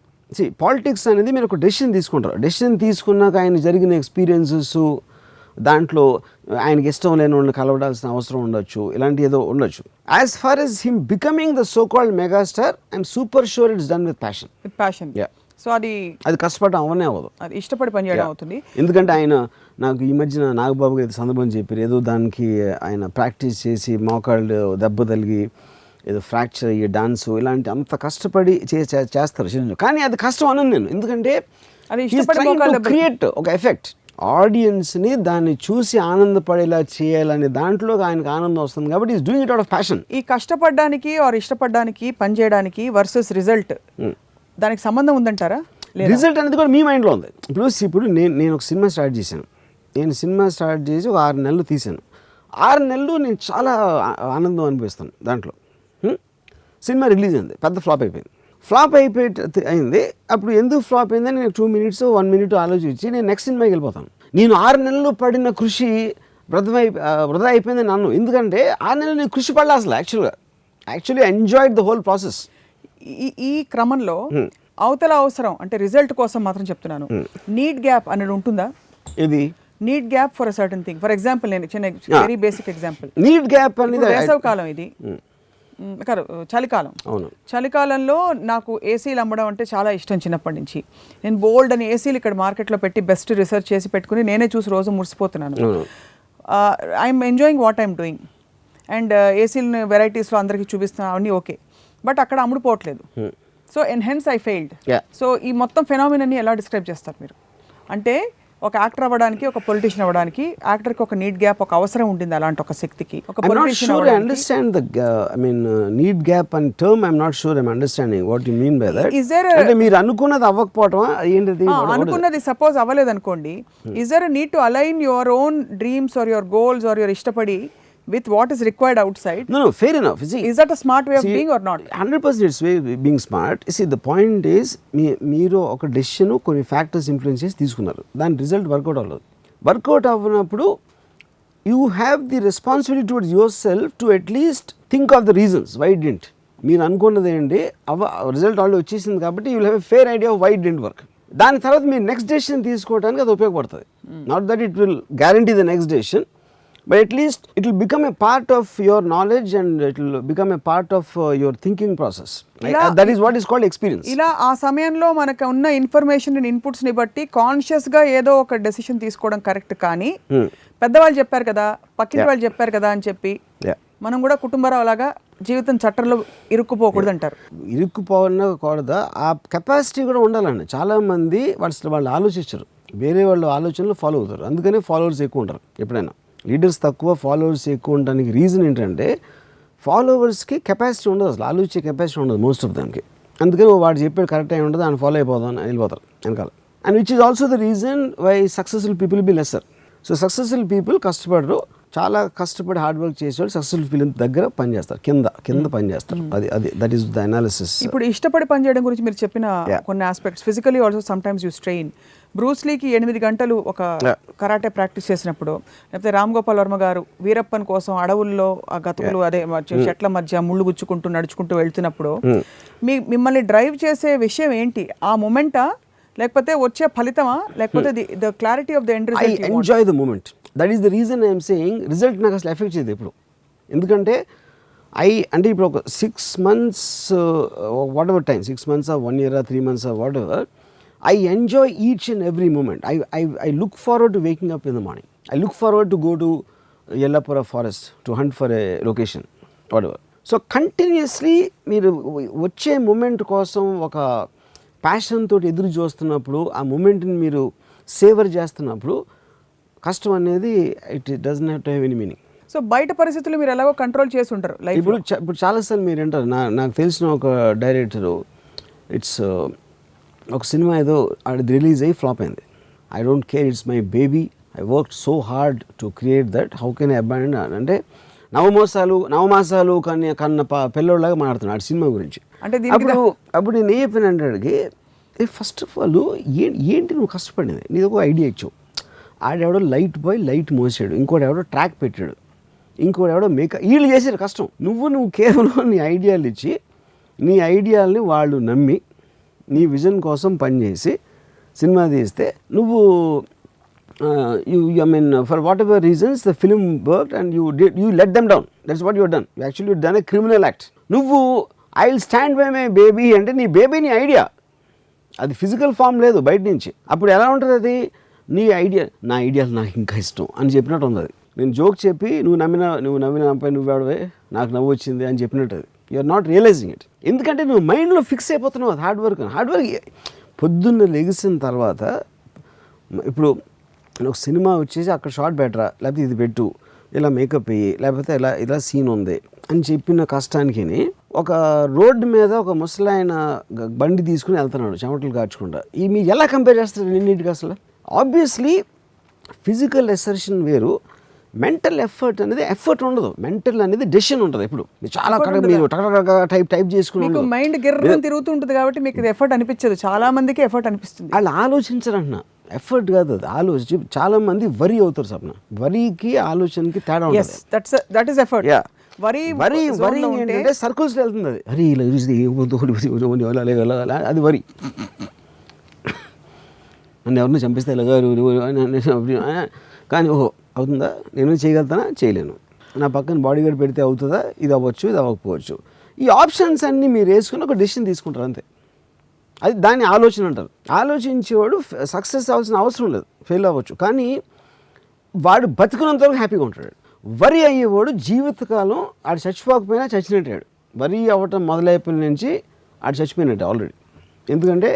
పాలిటిక్స్ అనేది మీరు ఒక డెసిషన్ తీసుకుంటారు. డెసిషన్ తీసుకున్నాక ఆయన జరిగిన ఎక్స్పీరియన్సెస్, దాంట్లో ఆయనకి ఇష్టం లేని వాళ్ళని కలవడాల్సిన అవసరం ఉండొచ్చు, ఇలాంటి ఏదో ఉండొచ్చు. As far as him becoming the so called megastar, I'm super sure it's done with passion. So అది కష్టపడటం అవనే అవ్వదు, అది ఇష్టపడి పని చేయడం అవుతుంది. ఎందుకంటే ఆయన నాకు ఈ మధ్యన నాగబాబు గారి సందర్భం చెప్పారు, ఏదో దానికి ఆయన ప్రాక్టీస్ చేసి మోకాళ్ళు దెబ్బ తగిలి ఏదో ఫ్రాక్చర్ అయ్యి డాన్స్ ఇలాంటి అంత కష్టపడి చేస్తారు శరీరం. కానీ అది కష్టం అనను నేను, ఎందుకంటే అది క్రియేట్ ఒక ఎఫెక్ట్, ఆడియన్స్ని దాన్ని చూసి ఆనందపడేలా చేయాలనే దాంట్లో ఆయనకు ఆనందం వస్తుంది కాబట్టి is doing it out of passion. ఈ కష్టపడడానికి ఆర్ ఇష్టపడడానికి పని చేయడానికి వర్సెస్ రిజల్ట్ దానికి సంబంధం ఉందంటారా? రిజల్ట్ అనేది కూడా మీ మైండ్లో ఉంది. ఇప్పుడు నేను ఒక సినిమా స్టార్ట్ చేశాను. నేను సినిమా స్టార్ట్ చేసి ఒక 6 నెలలు తీశాను. 6 నెలలు నేను చాలా ఆనందం అనిపిస్తాను దాంట్లో. సినిమా రిలీజ్ అయింది, పెద్ద ఫ్లాప్ అయిపోయింది. అయింది. అప్పుడు ఎందుకు ఫ్లాప్ అయిందని నేను 2 minutes 1 minute ఆలోచించి నేను నెక్స్ట్ సినిమాకి వెళ్ళిపోతాను. నేను 6 నెలలు పడిన కృషి వృధా అయిపోయిందని నన్ను, ఎందుకంటే 6 నెలలు నేను కృషి పడలే అసలు. Actually enjoyed the whole process. ఈ క్రమంలో అవతల అవసరం అంటే రిజల్ట్ కోసం మాత్రం చెప్తున్నాను, నీడ్ గ్యాప్ అనేది ఉంటుందా? ఇది need gap for a certain thing. For example నేను చిన్న very basic example, need gap అనేది వేసవి కాలం, ఇది చలికాలం. చలికాలంలో నాకు ఏసీలు అమ్మడం అంటే చాలా ఇష్టం చిన్నప్పటి నుంచి. నేను బోల్డ్ అని ఏసీలు ఇక్కడ మార్కెట్లో పెట్టి బెస్ట్ రీసెర్చ్ చేసి పెట్టుకుని నేనే చూసి రోజు మురిసిపోతున్నాను. I'm enjoying what I'm doing and ఏసీలని వెరైటీస్లో అందరికీ చూపిస్తున్నాను, అవన్నీ ఓకే. బట్ అక్కడ అమ్ముడుపోవట్లేదు. So hence I failed. So ఈ మొత్తం ఫెనామినాన్ని ఎలా డిస్క్రైబ్ చేస్తారు మీరు? అంటే ఒక యాక్టర్ అవ్వడానికి, ఒక పొలిటీషియన్ అవ్వడానికి యాక్టర్కి ఒక నీడ్ గ్యాప్, ఒక అవసరం ఉండింది అలాంటి ఒక శక్తికి. ఒక politician I understand the need gap and term. I'm not sure I'm understanding what you mean by that. అంటే మీరు అనుకున్నది అవ్వకపోవటం ఏంటిది? అనుకున్నది సపోజ్ అవ్వలేదు అనుకోండి, is there a need to align your own dreams or your goals or your ఇష్టపడి with what is required outside? No, fair enough. Is that a smart way of being or not? 100% it's way being smart. See, the point is మీరు ఒక decision కొన్ని factors influence చేసి తీసుకున్నారు, దాని result work out అవ్వలేదు. Work out అవ్వనప్పుడు you have the responsibility towards yourself to at least think of the reasons why didn't. మీరు అనుకున్నది ఏంటి, రిజల్ట్ ఆల్రెడీ వచ్చేసింది కాబట్టి you will have a fair idea of why didn't work. దాని తర్వాత మీరు నెక్స్ట్ డెసిషన్ తీసుకోవడానికి అది ఉపయోగపడుతుంది. Not that it will guarantee the next decision, but at least it will become a part of your knowledge and it will become a part of your thinking process. That is what is called experience. ఇలా ఆ సమయంలో మనకు ఉన్న information and inputs ని బట్టి conscious గా ఏదో ఒక డెసిషన్ తీసుకోవడం కరెక్ట్. కానీ పెద్దవాళ్ళు చెప్పారు కదా, పక్కింటి వాళ్ళు చెప్పారు కదా అని చెప్పి మనం కూడా కుటుంబరావు లాగా జీవితం చట్టంలో ఇరుక్కుపోకూడదు అంటారు. ఇరుక్కుపోకూడదా, ఆ కెపాసిటీ కూడా ఉండాలండి. చాలా మంది వాళ్ళు ఆలోచించరు, వేరే వాళ్ళు ఆలోచనలు ఫాలో అవుతారు, అందుకని ఫాలోవర్స్ ఎక్కువ ఉంటారు. ఎప్పుడైనా లీడర్స్ తక్కువ, ఫాలోవర్స్ ఎక్కువ ఉండడానికి రీజన్ ఏంటంటే ఫాలోవర్స్కి కెపాసిటీ ఉండదు, అసలు ఆలోచించే కెపాసిటీ ఉండదు మోస్ట్ ఆఫ్ దానికి. అందుకని వాడు చెప్పేది కరెక్ట్ అయి ఉండదు, ఆయన ఫాలో అయిపోదాం అని వెళ్ళిపోతారు వెనకాల. And which is also the reason why successful people be lesser. So successful people కష్టపడరు, చాలా కష్టపడి హార్డ్ వర్క్ చేసేవాళ్ళు సక్సెస్ఫుల్ పీపుల్ దగ్గర పనిచేస్తారు, కింద పనిచేస్తారు. అది దట్ ఈస్ ద అనాలిసిస్. ఇప్పుడు ఇష్టపడి పనిచేయడం గురించి మీరు చెప్పిన కొన్ని aspects, physically also sometimes you strain. బ్రూస్లీకి 8 గంటలు ఒక కరాటే ప్రాక్టీస్ చేసినప్పుడు, లేకపోతే రామ్ గోపాల్ వర్మ గారు వీరప్పన్ కోసం అడవుల్లో ఆ గతుకులు అదే చెట్ల మధ్య ముళ్ళు గుచ్చుకుంటూ నడుచుకుంటూ వెళ్తున్నప్పుడు మిమ్మల్ని డ్రైవ్ చేసే విషయం ఏంటి? ఆ మూమెంటా, లేకపోతే వచ్చే ఫలితమా, లేకపోతే the clarity of the end result? I enjoy the moment. That is the reason I'm saying result నాకు అసలు ఎఫెక్ట్ చేయదు ఎప్పుడు. ఎందుకంటే అంటే ఇప్పుడు ఒక 6 months what ever time, 6 months 1 year 3 months what ever, I enjoy each and every moment. I look forward to waking up in the morning. I look forward to go to Yellapura forest to hunt for a location, whatever. So continuously మీరు వచ్చే moment కోసం ఒక passion తోటి ఎదురు చూస్తున్నప్పుడు, ఆ మూమెంట్ని మీరు saver చేస్తున్నప్పుడు కష్టం అనేది it doesn't have to have any meaning. So బయట పరిస్థితులు మీరు ఎలాగో కంట్రోల్ చేసి ఉంటారు లైఫ్. ఇప్పుడు చాలాసార్లు మీరు అంటారు, నాకు తెలిసిన ఒక డైరెక్టరు, ఇట్స్ ఒక సినిమా ఏదో అది రిలీజ్ అయ్యి ఫ్లాప్ అయింది. I don't care, it's my baby, I work so hard to create that, how can I abandon అంటే నవమాసాలు కన్న పిల్లోళ్ళలాగా మాట్లాడుతున్నాడు సినిమా గురించి. అంటే అప్పుడు నేను ఏం చెప్పానంటే అడిగి, ఫస్ట్ ఆఫ్ ఆల్ ఏంటి నువ్వు కష్టపడింది, నీది ఒక ఐడియా ఇచ్చావు. ఆడెవడో లైట్ బాయ్ లైట్ మోసాడు, ఇంకోటి ఎవడో ట్రాక్ పెట్టాడు, ఇంకోటి ఎవడో మేకప్, వీళ్ళు చేసారు కష్టం. నువ్వు కేవలం నీ ఐడియాలు ఇచ్చి నీ ఐడియాలని వాళ్ళు నమ్మి నీ విజన్ కోసం పనిచేసి సినిమా తీస్తే నువ్వు I mean, for whatever reasons the film worked and you let them down. That's what you have done. You actually done a criminal act. నువ్వు I will stand by my baby అంటే నీ baby నీ idea, అది physical form లేదు బయట నుంచి. అప్పుడు ఎలా ఉంటుంది అది, నీ ఐడియా నా ఐడియాలు నాకు ఇంకా ఇష్టం అని చెప్పినట్టు ఉంది. అది నేను జోక్ చెప్పి నువ్వు నమ్మినపై నువ్వే నాకు నవ్వు వచ్చింది అని చెప్పినట్టు. అది you are not realizing it. ఎందుకంటే నువ్వు మైండ్లో ఫిక్స్ అయిపోతున్నావు. అది హార్డ్ వర్క్ పొద్దున్న లెగిసిన తర్వాత ఇప్పుడు ఒక సినిమా వచ్చేసి అక్కడ షార్ట్ బెటరా, లేకపోతే ఇది పెట్టు, ఇలా మేకప్ వేయి, లేకపోతే ఇలా సీన్ ఉంది అని చెప్పిన కష్టానికి ఒక రోడ్డు మీద ఒక ముసలాయన బండి తీసుకుని వెళ్తున్నాడు చెమటలు కాచుకుంటా. మీరు ఎలా కంపేర్ చేస్తారు రెండింటికి? అసలు ఆబ్వియస్లీ ఫిజికల్ ఎసర్షన్ వేరు, మెంటల్ ఎఫర్ట్ ఉండదు. మెంటల్ అనేది డెసిషన్ ఉంటుంది. ఇప్పుడు చాలా మీరు టైప్ చేసుకుని మైండ్ గిర్ర తిరుగుతుంటుంది కాబట్టి మీకు ఎఫర్ట్ అనిపించదు. చాలా మందికి ఎఫర్ట్ అనిపిస్తుంది. వాళ్ళు ఆలోచించరంటున్నా, ఎఫర్ట్ కాదు అది, ఆలోచించి చాలా మంది వరి అవుతారు. సప్న వరికి ఆలోచనకి తేడా ఉంటుంది. That is effort. వరి ఏంటంటే సర్కిల్స్ వెళ్తుంది. అది అరే ఇలా అది వరి. నన్ను ఎవరిని చంపిస్తే ఇలాగా కానీ ఓహో అవుతుందా, నేను చేయగలుగుతానా, చేయలేను, నా పక్కన బాడీ గార్డ్ పెడితే అవుతుందా, ఇది అవ్వచ్చు, ఇది అవ్వకపోవచ్చు. ఈ ఆప్షన్స్ అన్నీ మీరు వేసుకుని ఒక డెసిషన్ తీసుకుంటారు అంతే. అది దాన్ని ఆలోచన అంటారు. ఆలోచించేవాడు సక్సెస్ అవ్వాల్సిన అవసరం లేదు, ఫెయిల్ అవ్వచ్చు, కానీ వాడు బతుకున్నంత వరకు హ్యాపీగా ఉంటాడు. వరి అయ్యేవాడు జీవితకాలం ఆడు చచ్చిపోకపోయినా చచ్చినట్టాడు. వరి అవ్వటం మొదలైపోయిన నుంచి ఆడు చచ్చిపోయినట్టు ఆల్రెడీ. ఎందుకంటే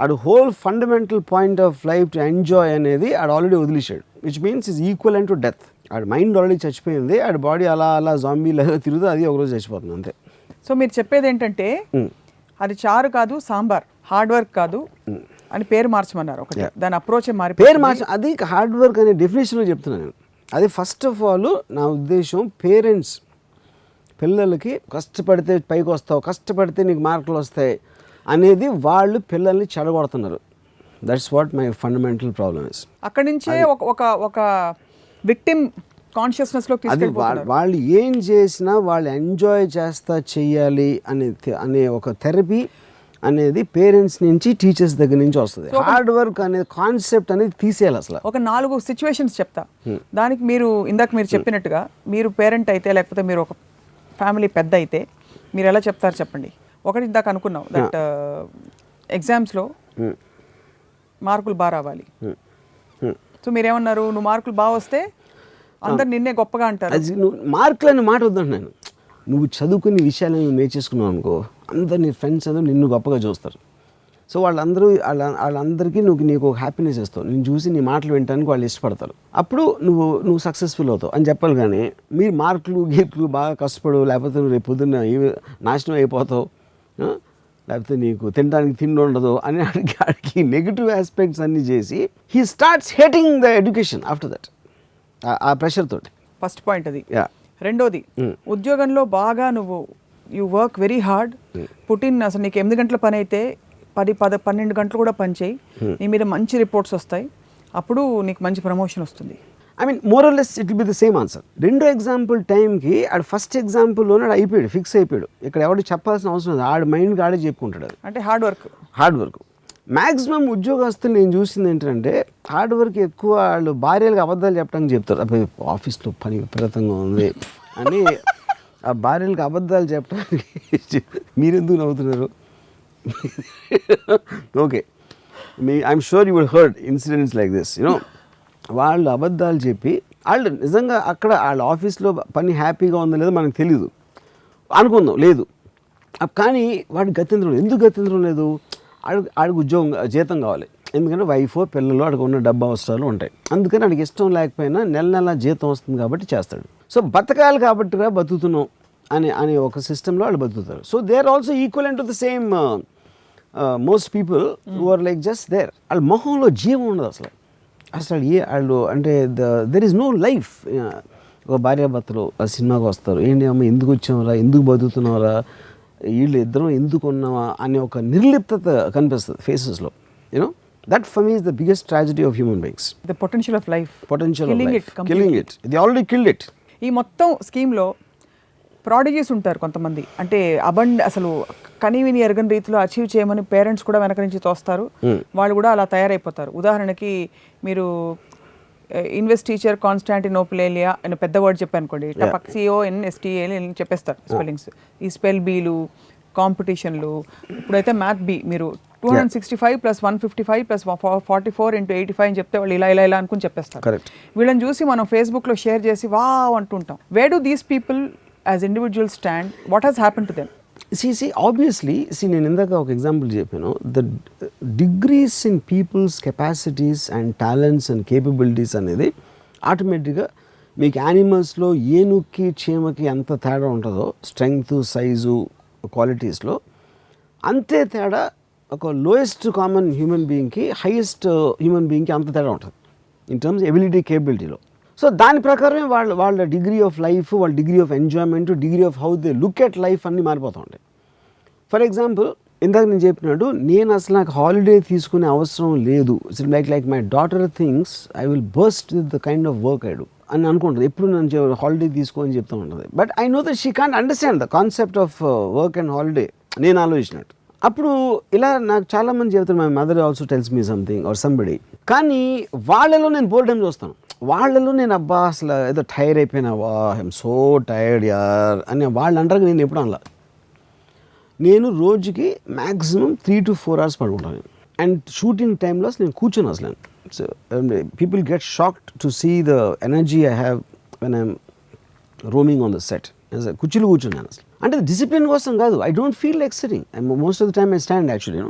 ఆడు whole fundamental point of life to enjoy అనేది ఆడు ఆల్రెడీ వదిలేశాడు, which means is equivalent to death. ఆడు మైండ్ ఆల్రెడీ చచ్చిపోయింది, ఆడు బాడీ అలా జాంబీలాగా తిరుగుతూ అది ఒకరోజు చచ్చిపోతుంది అంతే. సో మీరు చెప్పేది ఏంటంటే అది చారు కాదు సాంబార్, హార్డ్ వర్క్ కాదు అని పేరు మార్చమన్నారు. ఒకటి దాని అప్రోచ్ పేరు మార్చ, అది హార్డ్ వర్క్ అనే డెఫినేషన్లో చెప్తున్నాను నేను. అది ఫస్ట్ ఆఫ్ ఆల్ నా ఉద్దేశం, పేరెంట్స్ పిల్లలకి కష్టపడితే పైకి వస్తావు, కష్టపడితే నీకు మార్కులు వస్తాయి అనేది వాళ్ళు పిల్లల్ని చెడగొడుతున్నారు. That's what my fundamental problem is. అక్కడి నుంచే ఒక విక్టిమ్ కాన్షియస్నెస్లోకి వాళ్ళు ఏం చేసినా వాళ్ళు ఎంజాయ్ చేస్తా చెయ్యాలి అనే ఒక థెరపీ అనేది పేరెంట్స్ నుంచి టీచర్స్ దగ్గర నుంచి వస్తుంది. హార్డ్ వర్క్ అనే కాన్సెప్ట్ అనేది తీసేయాలి అసలు. ఒక 4 సిచ్యువేషన్స్ చెప్తా. దానికి మీరు ఇందాక మీరు చెప్పినట్టుగా మీరు పేరెంట్ అయితే లేకపోతే మీరు ఒక ఫ్యామిలీ పెద్ద అయితే మీరు ఎలా చెప్తారు చెప్పండి. ఒకటి ఇందాక అనుకున్నాం దట్ ఎగ్జామ్స్లో మార్కులు బాగా రావాలి. సో మీరేమన్నారు, నువ్వు మార్కులు బాగా వస్తే అందరు నిన్నే గొప్పగా అంటారు. నువ్వు మార్కులు అనే మాట వద్దంటున్నాను. నువ్వు చదువుకునే విషయాలను నువ్వు నేర్చేసుకున్నావు అనుకో, అందరు నీ ఫ్రెండ్స్ అందరూ నిన్ను గొప్పగా చూస్తారు. సో వాళ్ళందరికీ నీకు ఒక హ్యాపీనెస్ ఇస్తావు, నేను చూసి నీ మాటలు వినడానికి వాళ్ళు ఇష్టపడతారు. అప్పుడు నువ్వు సక్సెస్ఫుల్ అవుతావు అని చెప్పాలి. కానీ మీరు మార్కులు బాగా కష్టపడు, లేకపోతే నువ్వు రేపు పొద్దున్న నాశనం అయిపోతావు, లేకపోతే నీకు తినడానికి తిండి ఉండదు అని అడిగి నెగిటివ్ ఆస్పెక్ట్స్ అన్నీ చేసి he starts hating the education after that. ఆ ప్రెషర్ తోటి ఫస్ట్ పాయింట్ అది. రెండోది, ఉద్యోగంలో బాగా you work very hard, put in అసలు నీకు 8 గంటల పని అయితే 10-12 గంటలు కూడా పని చేయి, నీ మీద మంచి రిపోర్ట్స్ వస్తాయి, అప్పుడు నీకు మంచి ప్రమోషన్ వస్తుంది. I mean more or less it will be the same answer. రెండో ఎగ్జాంపుల్ టైంకి ఆడు ఫస్ట్ ఎగ్జాంపుల్లోనే అయిపోయాడు, ఫిక్స్ అయిపోయాడు. ఇక్కడ ఎవరు చెప్పాల్సిన అవసరం లేదు, ఆడు మైండ్కి ఆడే చెప్పుకుంటాడు. అది అంటే హార్డ్ వర్క్. మ్యాక్సిమం ఉద్యోగస్తులు నేను చూసింది ఏంటంటే హార్డ్ వర్క్ ఎక్కువ. వాళ్ళు భార్యలకు అబద్ధాలు చెప్పడానికి చెప్తారు, అబ్బాయి ఆఫీస్లో పని విపరీతంగా ఉంది అని. ఆ భార్యలకు అబద్ధాలు చెప్పడానికి మీరెందుకు నవ్వుతున్నారు? Okay, I'm sure you would heard incidents like this. వాళ్ళు అబద్ధాలు చెప్పి వాళ్ళు నిజంగా అక్కడ వాళ్ళ ఆఫీస్లో పని హ్యాపీగా ఉందో లేదో మనకు తెలియదు అనుకుందాం, లేదు. కానీ వాడికి గత్యంతరం లేదు. ఎందుకు గత్యంతరం లేదు? ఆడికి ఉద్యోగం జీతం కావాలి, ఎందుకంటే వైఫో పిల్లలు ఆడికి ఉన్న డబ్బు అవసరాలు ఉంటాయి. అందుకని ఆడికి ఇష్టం లేకపోయినా నెల జీతం వస్తుంది కాబట్టి చేస్తాడు. సో బతకాలి కాబట్టిగా బతుకుతున్నాం అనే ఒక సిస్టంలో వాళ్ళు బతుకుతారు. So they are also equivalent to the same most people who are like just there. వాళ్ళ మొహంలో జీవం ఉండదు అసలు. వాళ్ళు అంటే దెర్ ఈజ్ నో లైఫ్. ఒక భార్యాభర్తలు ఆ సినిమాకి వస్తారు, ఏంటి అమ్మ ఎందుకు వచ్చామరా, ఎందుకు బతుకుతున్నారా, వీళ్ళు ఇద్దరం ఎందుకు ఉన్నామా అనే ఒక నిర్లిప్తత కనిపిస్తుంది ఫేసెస్లో. You know that for me is the biggest tragedy of human beings. The potential of life, killing it. They already killed it. ఈ మొత్తం స్కీమ్లో ప్రాడిజీస్ ఉంటారు కొంతమంది, అంటే అసలు కనీవిని ఎరగని రీతిలో అచీవ్ చేయమని పేరెంట్స్ కూడా వెనక నుంచి తోస్తారు, వాళ్ళు కూడా అలా తయారైపోతారు. ఉదాహరణకి మీరు ఇన్వెస్ట్ టీచర్ కాన్స్టాంటినోపులేలియా అని పెద్ద వర్డ్ చెప్పాను అనుకోండి, TONSTAL చెప్పేస్తారు స్పెల్లింగ్స్. ఈ స్పెల్ బీలు, కాంపిటీషన్లు, ఇప్పుడైతే మ్యాథ్ బి మీరు 265 + 155 + 44 × 85 అని చెప్తే వాళ్ళు ఇలా ఇలా ఇలా అనుకుని చెప్పేస్తారు. వీళ్ళని చూసి మనం ఫేస్బుక్లో షేర్ చేసి వావ్ అంటుంటాం. Where do these people as individual stand? What has happen to them? Obviously నేను ఇందాక ఒక ఎగ్జాంపుల్ చెప్పాను, the degrees in people's capacities and talents and capabilities అనేది ఆటోమేటిక్గా మీకు యానిమల్స్లో ఏనుక్కి చీమకి ఎంత తేడా ఉంటుందో స్ట్రెంగ్త్, సైజు, క్వాలిటీస్లో, అంతే తేడా ఒక లోయెస్ట్ కామన్ హ్యూమన్ బీయింగ్కి హైయెస్ట్ హ్యూమన్ బీయింగ్కి అంత తేడా ఉంటుంది ఇన్ టర్మ్స్ ఎబిలిటీ, కేపబిలిటీలో. సో దాని ప్రకారమే వాళ్ళ డిగ్రీ ఆఫ్ లైఫ్, వాళ్ళ degree of enjoyment, degree of how they look at life అన్నీ మారిపోతూ ఉంటాయి. ఫర్ ఎగ్జాంపుల్ ఇందాక నేను చెప్పినట్టు, నేను అసలు నాకు హాలిడే తీసుకునే అవసరం లేదు, like my daughter things I will burst with the kind of work I do అని అనుకుంటుంది. ఎప్పుడు నన్ను హాలిడే తీసుకో అని చెప్తూ ఉంటుంది. But I know that she can't understand the concept of work and holiday నేను ఆలోచించినట్టు. అప్పుడు ఇలా నాకు చాలామంది చెప్తారు, my mother also tells me something or somebody. కానీ వాళ్ళలో నేను బోల్డెం చూస్తాను, వాళ్ళలో నేను అబ్బా అసలు ఏదో టైర్ అయిపోయినా, వా ఐఎమ్ సో టైర్డ్ యార్ అని వాళ్ళు అంటారు. నేను ఎప్పుడు అనలా. నేను రోజుకి మ్యాక్సిమం 3 to 4 hours పడుకుంటాను. అండ్ షూటింగ్ టైంలో నేను కూర్చొని అసలు people get shocked to see the energy I have when I'm roaming on the set. కుర్చీలు కూర్చున్నాను అసలు. అంటే డిసిప్లిన్ కోసం కాదు, I don't feel like sitting, most of the time I stand actually.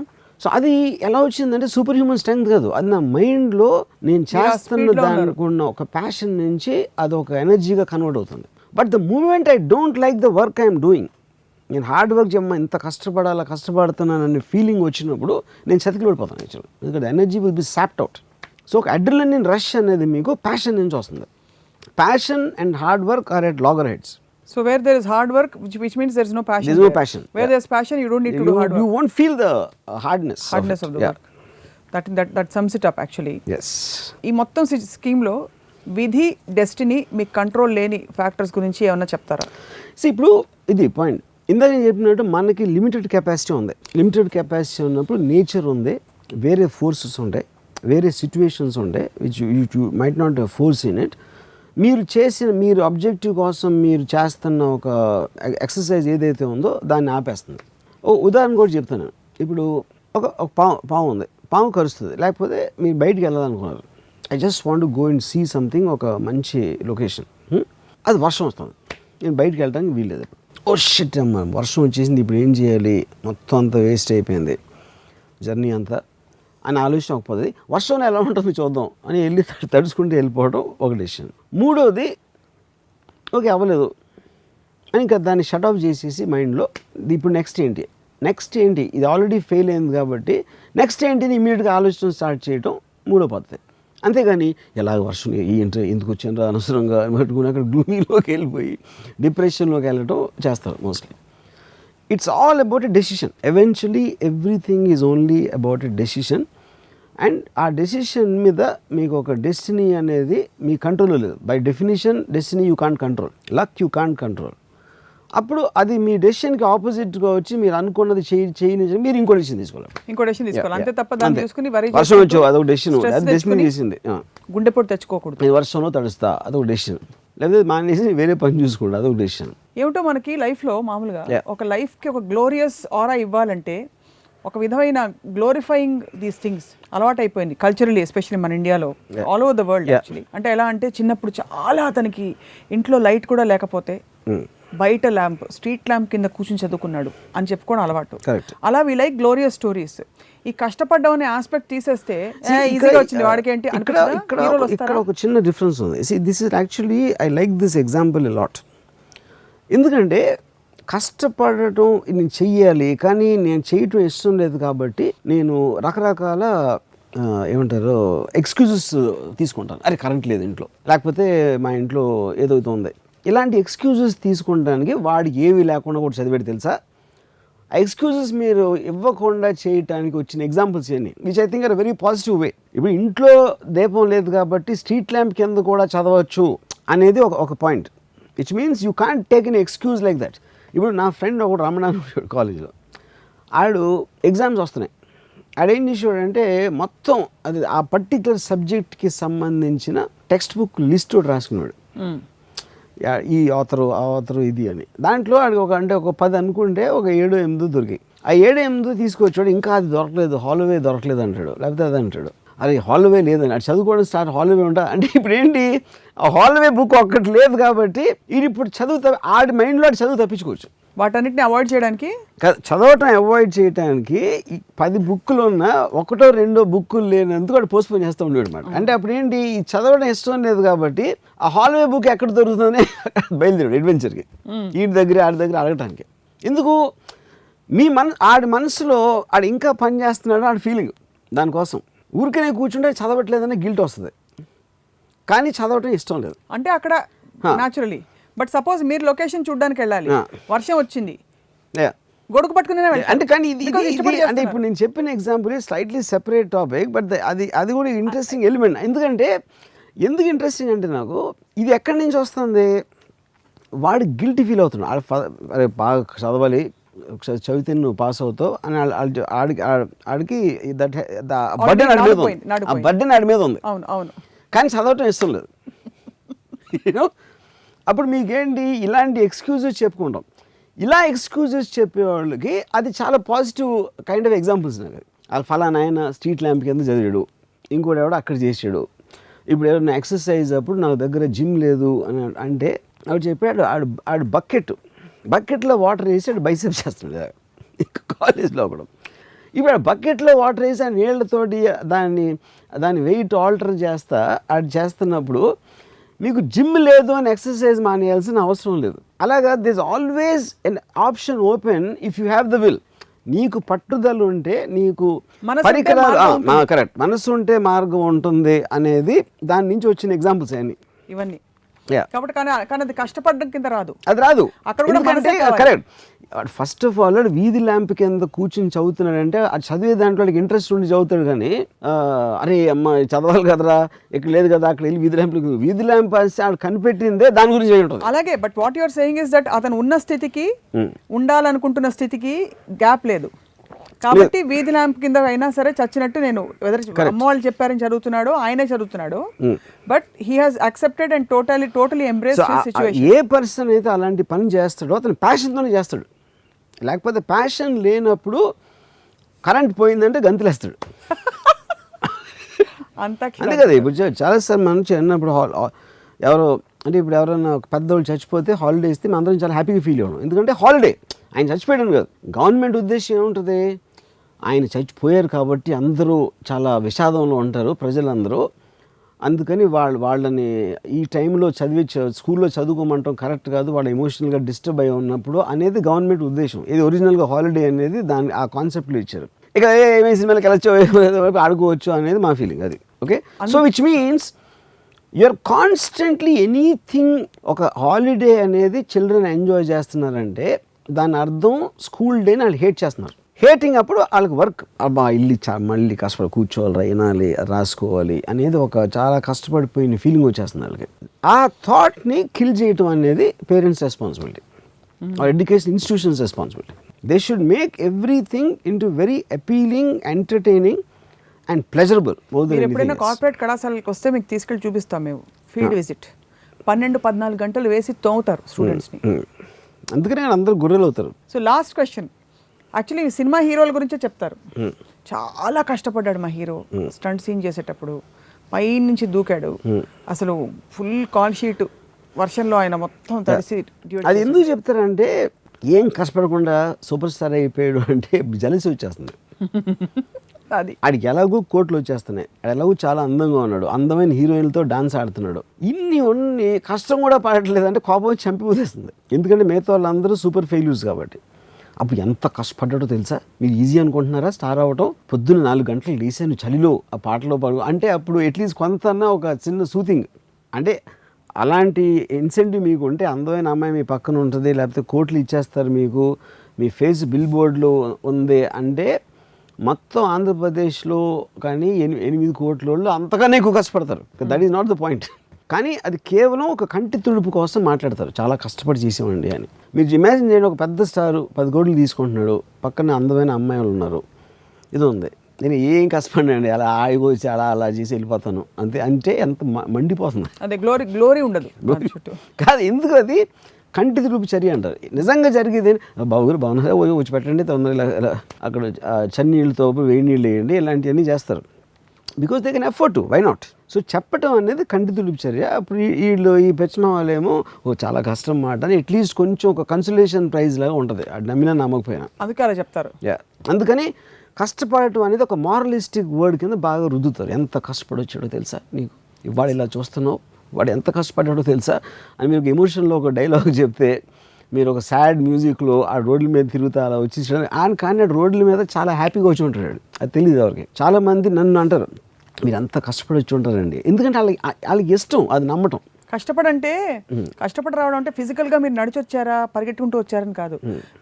So అది ఎలా వచ్చిందంటే సూపర్ హ్యూమన్ స్ట్రెంగ్త్ కాదు, అది నా మైండ్లో నేను చేస్తున్న దానికున్న ఒక ప్యాషన్ నుంచి అది ఒక ఎనర్జీగా కన్వర్ట్ అవుతుంది. But the moment I don't like the work I'm doing, నేను హార్డ్ వర్క్ చేయమ్మా ఇంత కష్టపడుతున్నాను అనే ఫీలింగ్ వచ్చినప్పుడు నేను చతికి పడిపోతాను యాక్చువల్లీ, ఎందుకంటే energy will be sapped out. So ఒక అడ్రినలిన్ రష్ అనేది మీకు ప్యాషన్ నుంచి వస్తుంది. Passion and hard work are at loggerheads. So where there is hard work, which means there is no passion. There is no passion. Where there is passion, you don't need to do hard work. You won't feel the hardness of the work. That sums it up actually. Yes. ఈ మొత్తం scheme లో విధి, destiny, మీ control లేని factors గురించి ఏమన్నా చెప్తారా? ఇప్పుడు ఇది పాయింట్. ఇందాక నేను చెప్పినట్టు మనకి లిమిటెడ్ కెపాసిటీ ఉంది. లిమిటెడ్ కెపాసిటీ ఉన్నప్పుడు నేచర్ ఉంది, వేరే ఫోర్సెస్ ఉంటాయి, వేరే సిచ్యువేషన్స్ ఉంటాయి which you might not force in it. మీరు ఆబ్జెక్టివ్ కోసం మీరు చేస్తున్న ఒక ఎక్సర్సైజ్ ఏదైతే ఉందో దాన్ని ఆపేస్తుంది. ఉదాహరణ కూడా చెప్తాను. ఇప్పుడు ఒక పాము ఉంది, పాము కరుస్తుంది, లేకపోతే మీరు బయటికి వెళ్ళాలనుకున్నారు, I just want to go and see something, ఒక మంచి లొకేషన్, అది వర్షం వస్తుంది, నేను బయటికి వెళ్ళడానికి వీల్లేదు. ఓ షిట్ అమ్మ వర్షం వచ్చేసింది, ఇప్పుడు ఏం చేయాలి, మొత్తం అంతా వేస్ట్ అయిపోయింది జర్నీ అంతా అని ఆలోచన ఒకపోతుంది. వర్షంలో ఎలా ఉంటుందో చూద్దాం అని వెళ్ళి తడుచుకుంటూ వెళ్ళిపోవడం ఒక డెసిషన్. మూడవది ఓకే అవ్వలేదు అని ఇంకా దాన్ని షట్ ఆఫ్ చేసేసి మైండ్లో ఇప్పుడు నెక్స్ట్ ఏంటి ఇది ఆల్రెడీ ఫెయిల్ అయింది కాబట్టి నెక్స్ట్ ఏంటిని ఇమీడియట్గా ఆలోచన స్టార్ట్ చేయడం మూడో పద్ధతి. అంతేగాని ఎలాగ వర్షం ఎందుకు వచ్చాను అనవసరంగా పట్టుకుని అక్కడ గ్లూమీలోకి వెళ్ళిపోయి డిప్రెషన్లోకి వెళ్ళటం చేస్తారు mostly. It's all about a decision. Eventually everything is only about a decision. And ఆ డెసిషన్ మీద మీకు ఒక డెస్టినీ అనేది మీ కంట్రోల్లో లేదు. By definition destiny you can't control, luck you can't control. అప్పుడు అది మీ డెసిషన్కి ఆపోజిట్గా వచ్చి మీరు అనుకున్నది చేయని మీరు ఇంకో డెసిషన్ తీసుకోవాలి. అంతే తప్ప దాన్ని చూసుకుని వర్షం వచ్చావు అదొక డెసిషన్, అది డెసిషన్ చేసింది. గుండెపోటు తెచ్చుకోకూడదు, నేను వర్షంలో తడుస్తా అదొక డెసిషన్, లేకపోతే మానేసి వేరే పని చూసుకోండి అదొక డెసిషన్. ఏమిటో మనకి లైఫ్లో మామూలుగా ఒక లైఫ్కి ఒక గ్లోరియస్ ఆరా ఇవ్వాలంటే ఒక విధమైన గ్లోరిఫైయింగ్ దీస్ థింగ్స్ అలవాటు అయిపోయింది కల్చరలీ, ఎస్పెషల్లీ మన ఇండియాలో, all over the world actually. అంటే ఎలా అంటే చిన్నప్పుడు చాలా అతనికి ఇంట్లో లైట్ కూడా లేకపోతే బయట ల్యాంప్, స్ట్రీట్ ల్యాంప్ కింద కూర్చుని చదువుకున్నాడు అని చెప్పుకోవడం అలవాటు. అలా వి లైక్ గ్లోరియస్ స్టోరీస్. ఈ కష్టపడ్డం అనే ఆస్పెక్ట్ తీసేస్తే ఈజీగా వచ్చింది వాడికి ఏంటి. ఇక్కడ ఒక చిన్న డిఫరెన్స్ ఉంది. This is actually I like this example a lot. ఎందుకంటే కష్టపడటం నేను చెయ్యాలి, కానీ నేను చేయటం ఇష్టం లేదు కాబట్టి నేను రకరకాల ఏమంటారు ఎక్స్క్యూజెస్ తీసుకుంటాను. అరే కరెంట్ లేదు ఇంట్లో, లేకపోతే మా ఇంట్లో ఏదో ఉంది, ఇలాంటి ఎక్స్క్యూజెస్ తీసుకుంటానికి వాడికి ఏమీ లేకుండా కూడా చదివేది తెలుసా. ఆ ఎక్స్క్యూజెస్ మీరు ఇవ్వకుండా చేయడానికి వచ్చిన ఎగ్జాంపుల్స్ ఇవన్నీ, which I think are very positive way. ఇప్పుడు ఇంట్లో దీపం లేదు కాబట్టి స్ట్రీట్ ల్యాంప్ కింద కూడా చదవచ్చు అనేది ఒక point, which means you can't take an excuse like that. ఇప్పుడు నా ఫ్రెండ్ ఒకడు రమణాను కాలేజీలో, ఆడు ఎగ్జామ్స్ వస్తున్నాయి, ఆడేం చేసేవాడంటే మొత్తం అది ఆ పర్టికులర్ సబ్జెక్ట్కి సంబంధించిన టెక్స్ట్ బుక్ లిస్ట్ రాసుకున్నాడు. ఈ ఆథరు ఆ ఆథరు ఇది అని. దాంట్లో ఆడికి ఒక 10 అనుకుంటే ఒక 7-8 దొరికాయి. ఆ 7-8 తీసుకొచ్చాడు. ఇంకా అది దొరకలేదు, హాల్వే దొరకలేదు అంటాడు, లేకపోతే అది అంటాడు. అరే హాల్వే లేదని, అది చదువుకోవడం స్టార్ట్ హాల్వే ఉంటా అంటే ఇప్పుడు ఏంటి, ఆ హాల్వే బుక్ ఒక్కటి లేదు కాబట్టి ఇది ఇప్పుడు ఆడి మైండ్లో చదువు తప్పించుకోవచ్చు. వాటన్నిటిని అవాయిడ్ చేయడానికి, చదవటం అవాయిడ్ చేయడానికి 10 బుక్కులు ఉన్న 1-2 బుక్కులు లేనందుకు వాడు పోస్ట్పోన్ చేస్తూ ఉండేది అనమాట. అంటే అప్పుడు ఏంటి, ఈ చదవడం ఇష్టం లేదు కాబట్టి ఆ హాల్వే బుక్ ఎక్కడ దొరుకుతుందని బయలుదేరాడు అడ్వెంచర్కి, ఆడి దగ్గర అడగటానికి. ఎందుకు, ఆడి మనసులో ఆడు ఇంకా పని చేస్తున్నాడు, ఆడి ఫీలింగ్ దానికోసం. ఊరికనే కూర్చుంటే చదవట్లేదని గిల్ట్ వస్తుంది, కానీ చదవటం ఇష్టం లేదు. అంటే అక్కడ న్యాచురలీ. బట్ సపోజ్ మీరు లొకేషన్ చూడడానికి వెళ్ళాలి, వర్షం వచ్చింది, గొడుగు పట్టుకునే అంటే. కానీ ఇది అంటే ఇప్పుడు నేను చెప్పిన example slightly separate topic, but అది కూడా ఇంట్రెస్టింగ్ ఎలిమెంట్. ఎందుకు ఇంట్రెస్టింగ్ అంటే నాకు ఇది ఎక్కడి నుంచి వస్తుంది, వాడు గిల్టీ ఫీల్ అవుతున్నాడు. అరే బాగా చదవాలి, చదివితే నువ్వు పాస్ అవుతావు అని ఆడికి బర్డెన్ ఆడి మీద ఉంది. అవును, కానీ చదవటం ఇష్టం లేదు. అప్పుడు మీకేంటి, ఇలాంటి ఎక్స్క్యూజెస్ చెప్పుకుంటాం. ఇలా ఎక్స్క్యూజెస్ చెప్పేవాళ్ళకి అది చాలా పాజిటివ్ కైండ్ ఆఫ్ ఎగ్జాంపుల్స్. నాకు వాళ్ళు ఫలానా ఆయన స్ట్రీట్ ల్యాంప్ కింద చదివాడు, ఇంకోటి ఎవడో అక్కడ చేసాడు. ఇప్పుడు ఎవరైనా ఎక్సర్సైజ్ అప్పుడు నా దగ్గర జిమ్ లేదు అని అంటే ఆవిడ చెప్పాడు, ఆడు బకెట్లో వాటర్ వేసి ఆడు బైసెప్స్ చేస్తున్నాడు కాలేజ్లో ఒకడు. ఇప్పుడు ఆ బకెట్లో వాటర్ వేసి ఆ నీళ్ళతోటి దాని వెయిట్ ఆల్టర్ చేస్తున్నప్పుడు మీకు జిమ్ లేదు అని ఎక్సర్సైజ్ మానేయాల్సిన అవసరం లేదు. అలాగా this always N option open if you have the will. నీకు పట్టుదల ఉంటే, నీకు పరికరాలు కరెక్ట్, మనసు ఉంటే మార్గం ఉంటుంది అనేది దాని నుంచి వచ్చిన ఎగ్జాంపుల్స్ అన్ని ఇవన్నీ. కాబట్టి కానీ అది కష్టపడడం కింద రాదు, అది రాదు అక్కడ కూడా. కరెక్ట్. ఫస్ట్ ఆఫ్ ఆల్ వీధి ల్యాంప్ కింద కూర్చుని చదువుతున్నాడంటే అది చదివే దాంట్లో ఇంట్రెస్ట్ ఉండి చదువుతాడు. కానీ అరే అమ్మ చదవాలి కదరా, ఇక్కడ లేదు కదా, అక్కడ వెళ్ళి వీధి ల్యాంప్ కనిపెట్టిందే దాని గురించి ఉంటుంది. అలాగే but what your saying is that అతను ఉన్న స్థితికి, ఉండాలనుకుంటున్న స్థితికి గ్యాప్ లేదు కాబట్టి వీధి ల్యాంప్ కింద అయినా సరే చచ్చినట్టు, నేను అమ్మ వాళ్ళు చెప్పారని చదువుతున్నాడు, ఆయనే చదువుతున్నాడు, but he has accepted and totally embrace his situation. A person అయితే అలాంటి పని చేస్తాడో అతను ప్యాషన్తోనే చేస్తాడు. లేకపోతే ప్యాషన్ లేనప్పుడు కరెంట్ పోయిందంటే గంతులేస్తాడు. అంతే కదా. ఇప్పుడు చాలాసార్లు మనం చిన్నప్పుడు ఎవరో అంటే ఇప్పుడు ఎవరైనా పెద్దవాళ్ళు చచ్చిపోతే హాలిడే ఇస్తే మేము అందరం చాలా హ్యాపీగా ఫీల్ అవ్వడం. ఎందుకంటే హాలిడే, ఆయన చచ్చిపోయాడు కాదు. గవర్నమెంట్ ఉద్దేశం ఏముంటుంది, ఆయన చచ్చిపోయారు కాబట్టి అందరూ చాలా విషాదంలో ఉంటారు ప్రజలందరూ, అందుకని వాళ్ళని ఈ టైంలో స్కూల్లో చదువుకోమంటాం కరెక్ట్ కాదు, వాళ్ళు ఎమోషనల్గా డిస్టర్బ్ అయి ఉన్నప్పుడు అనేది గవర్నమెంట్ ఉద్దేశం. ఇది ఒరిజినల్గా హాలిడే అనేది ఆ కాన్సెప్ట్లో ఇచ్చారు. ఇక ఏమేమి సినిమాలకు వెళ్ళచ్చు, ఆడుకోవచ్చు అనేది మా ఫీలింగ్. అది okay. So which means you are constantly anything. ఒక హాలిడే అనేది చిల్డ్రన్ ఎంజాయ్ చేస్తున్నారంటే దాని అర్థం స్కూల్ డేని వాళ్ళు హేట్ చేస్తున్నారు. హేటింగ్ అప్పుడు వాళ్ళకి వర్క్, అబ్బా ఇల్లు మళ్ళీ కష్టపడి కూర్చోవాలి, వినాలి, రాసుకోవాలి అనేది ఒక చాలా కష్టపడిపోయిన ఫీలింగ్ వచ్చేస్తుంది వాళ్ళకి. ఆ థాట్ని కిల్ చేయటం అనేది parents responsibility or education institutions responsibility. They should make everything into very appealing, entertaining and pleasurable. మీరు ఎప్పుడైనా కార్పొరేట్ కళాశాలకు వస్తే మీకు తీసుకెళ్ళి చూపిస్తాం మేము ఫీల్డ్ విజిట్. 12-14 గంటలు వేసి తోముతారు స్టూడెంట్స్ని. అందుకనే అందరూ గొర్రెలు అవుతారు. So last question, actually cinema హీరోల గురించే చెప్తారు. చాలా కష్టపడ్డాడు మా హీరో, స్టంట్ సీన్ చేసేటప్పుడు పై నుంచి దూకాడు, అసలు ఫుల్ కాల్ షీట్, వర్షంలో ఆయన మొత్తం తడిసి. అది ఎందుకు చెప్తారంటే ఏం కష్టపడకుండా సూపర్ స్టార్ అయిపోయాడు అంటే జలసి వచ్చేస్తుంది. అది ఆడికి ఎలాగో కోట్లు వచ్చేస్తున్నాయి, ఎలాగో చాలా అందంగా ఉన్నాడు, అందమైన హీరోయిన్లతో డాన్స్ ఆడుతున్నాడు, ఇన్ని కష్టం కూడా పడట్లేదు అంటే కోపం చంపిపోతేస్తుంది. ఎందుకంటే మిగతా వాళ్ళందరూ సూపర్ ఫెయిల్యూర్స్ కాబట్టి అప్పుడు ఎంత కష్టపడ్డాడో తెలుసా? మీరు ఈజీ అనుకుంటున్నారా స్టార్ అవ్వటం? పొద్దున్న 4 గంటలు లేసాను చలిలో ఆ పాటలో పాడు అంటే అప్పుడు అట్లీస్ట్ కొంతన్నా ఒక చిన్న సూతింగ్ అంటే అలాంటి ఇన్సెంటివ్ మీకు ఉంటే అందమైన అమ్మాయి మీ పక్కన ఉంటుంది, లేకపోతే కోట్లు ఇచ్చేస్తారు మీకు, మీ ఫేస్ బిల్ బోర్డులో ఉంది అంటే మొత్తం ఆంధ్రప్రదేశ్లో కానీ 8 కోట్ల వాళ్ళు అంతకన్నా ఎక్కువ కష్టపడతారు. That is not the point. కానీ అది కేవలం ఒక కంటి తుడుపు కోసం మాట్లాడతారు, చాలా కష్టపడి చేసామండి అని. మీరు ఇమాజిన్ చేయండి, ఒక పెద్ద స్టారు 10 కోట్లు తీసుకుంటున్నాడు, పక్కన అందమైన అమ్మాయిలు ఉన్నారు, ఇది ఉంది, నేను ఏం కష్టపడినండి అలా ఆగి వచ్చి అలా చేసి వెళ్ళిపోతాను అంతే. అంటే ఎంత మండిపోతుంది, అదే గ్లోరీ ఉండదు కాదు. ఎందుకు అది కంటి తుడుపు చర్య అంటారు. నిజంగా జరిగేది బాబుగారు బాగున్నారా వచ్చి పెట్టండి, తొందరగా ఇలా అక్కడ చన్నీళ్ళతో వేడి నీళ్ళు వేయండి, ఇలాంటివన్నీ చేస్తారు. Because they can afford to, why not? So చెప్పటం అనేది కంటి తుడుపు చర్య. అప్పుడు వీళ్ళు ఈ పెచ్చిన వాళ్ళేమో చాలా కష్టం మాట అని అట్లీస్ట్ కొంచెం ఒక కన్సలేషన్ ప్రైజ్ లాగా ఉంటుంది, అది నమ్మినా నమ్మకపోయినా. అందుకే అలా చెప్తారు. అందుకని కష్టపడటం అనేది ఒక మారలిస్టిక్ వర్డ్ కింద బాగా రుద్దుతారు. ఎంత కష్టపడొచ్చాడో తెలుసా నీకు, ఇవాళ ఇలా చూస్తున్నావు, వాడు ఎంత కష్టపడ్డాడో తెలుసా అని మీరు ఒక ఎమోషన్లో ఒక డైలాగ్ చెప్తే, మీరు ఒక సాడ్ మ్యూజిక్లో ఆ రోడ్ల మీద తిరుగుతా అలా వచ్చి ఆయన కానీ రోడ్ల మీద చాలా హ్యాపీగా వచ్చి ఉంటాడు, అది తెలియదు ఎవరికి. చాలామంది నన్ను అంటారు మీరు అంత కష్టపడి వచ్చి ఉంటారండి, ఎందుకంటే వాళ్ళకి ఇష్టం అది నమ్మటం. కష్టపడి రావడం అంటే ఫిజికల్గా మీరు నడిచొచ్చారా పరిగెట్టుకుంటూ వచ్చారని కాదు,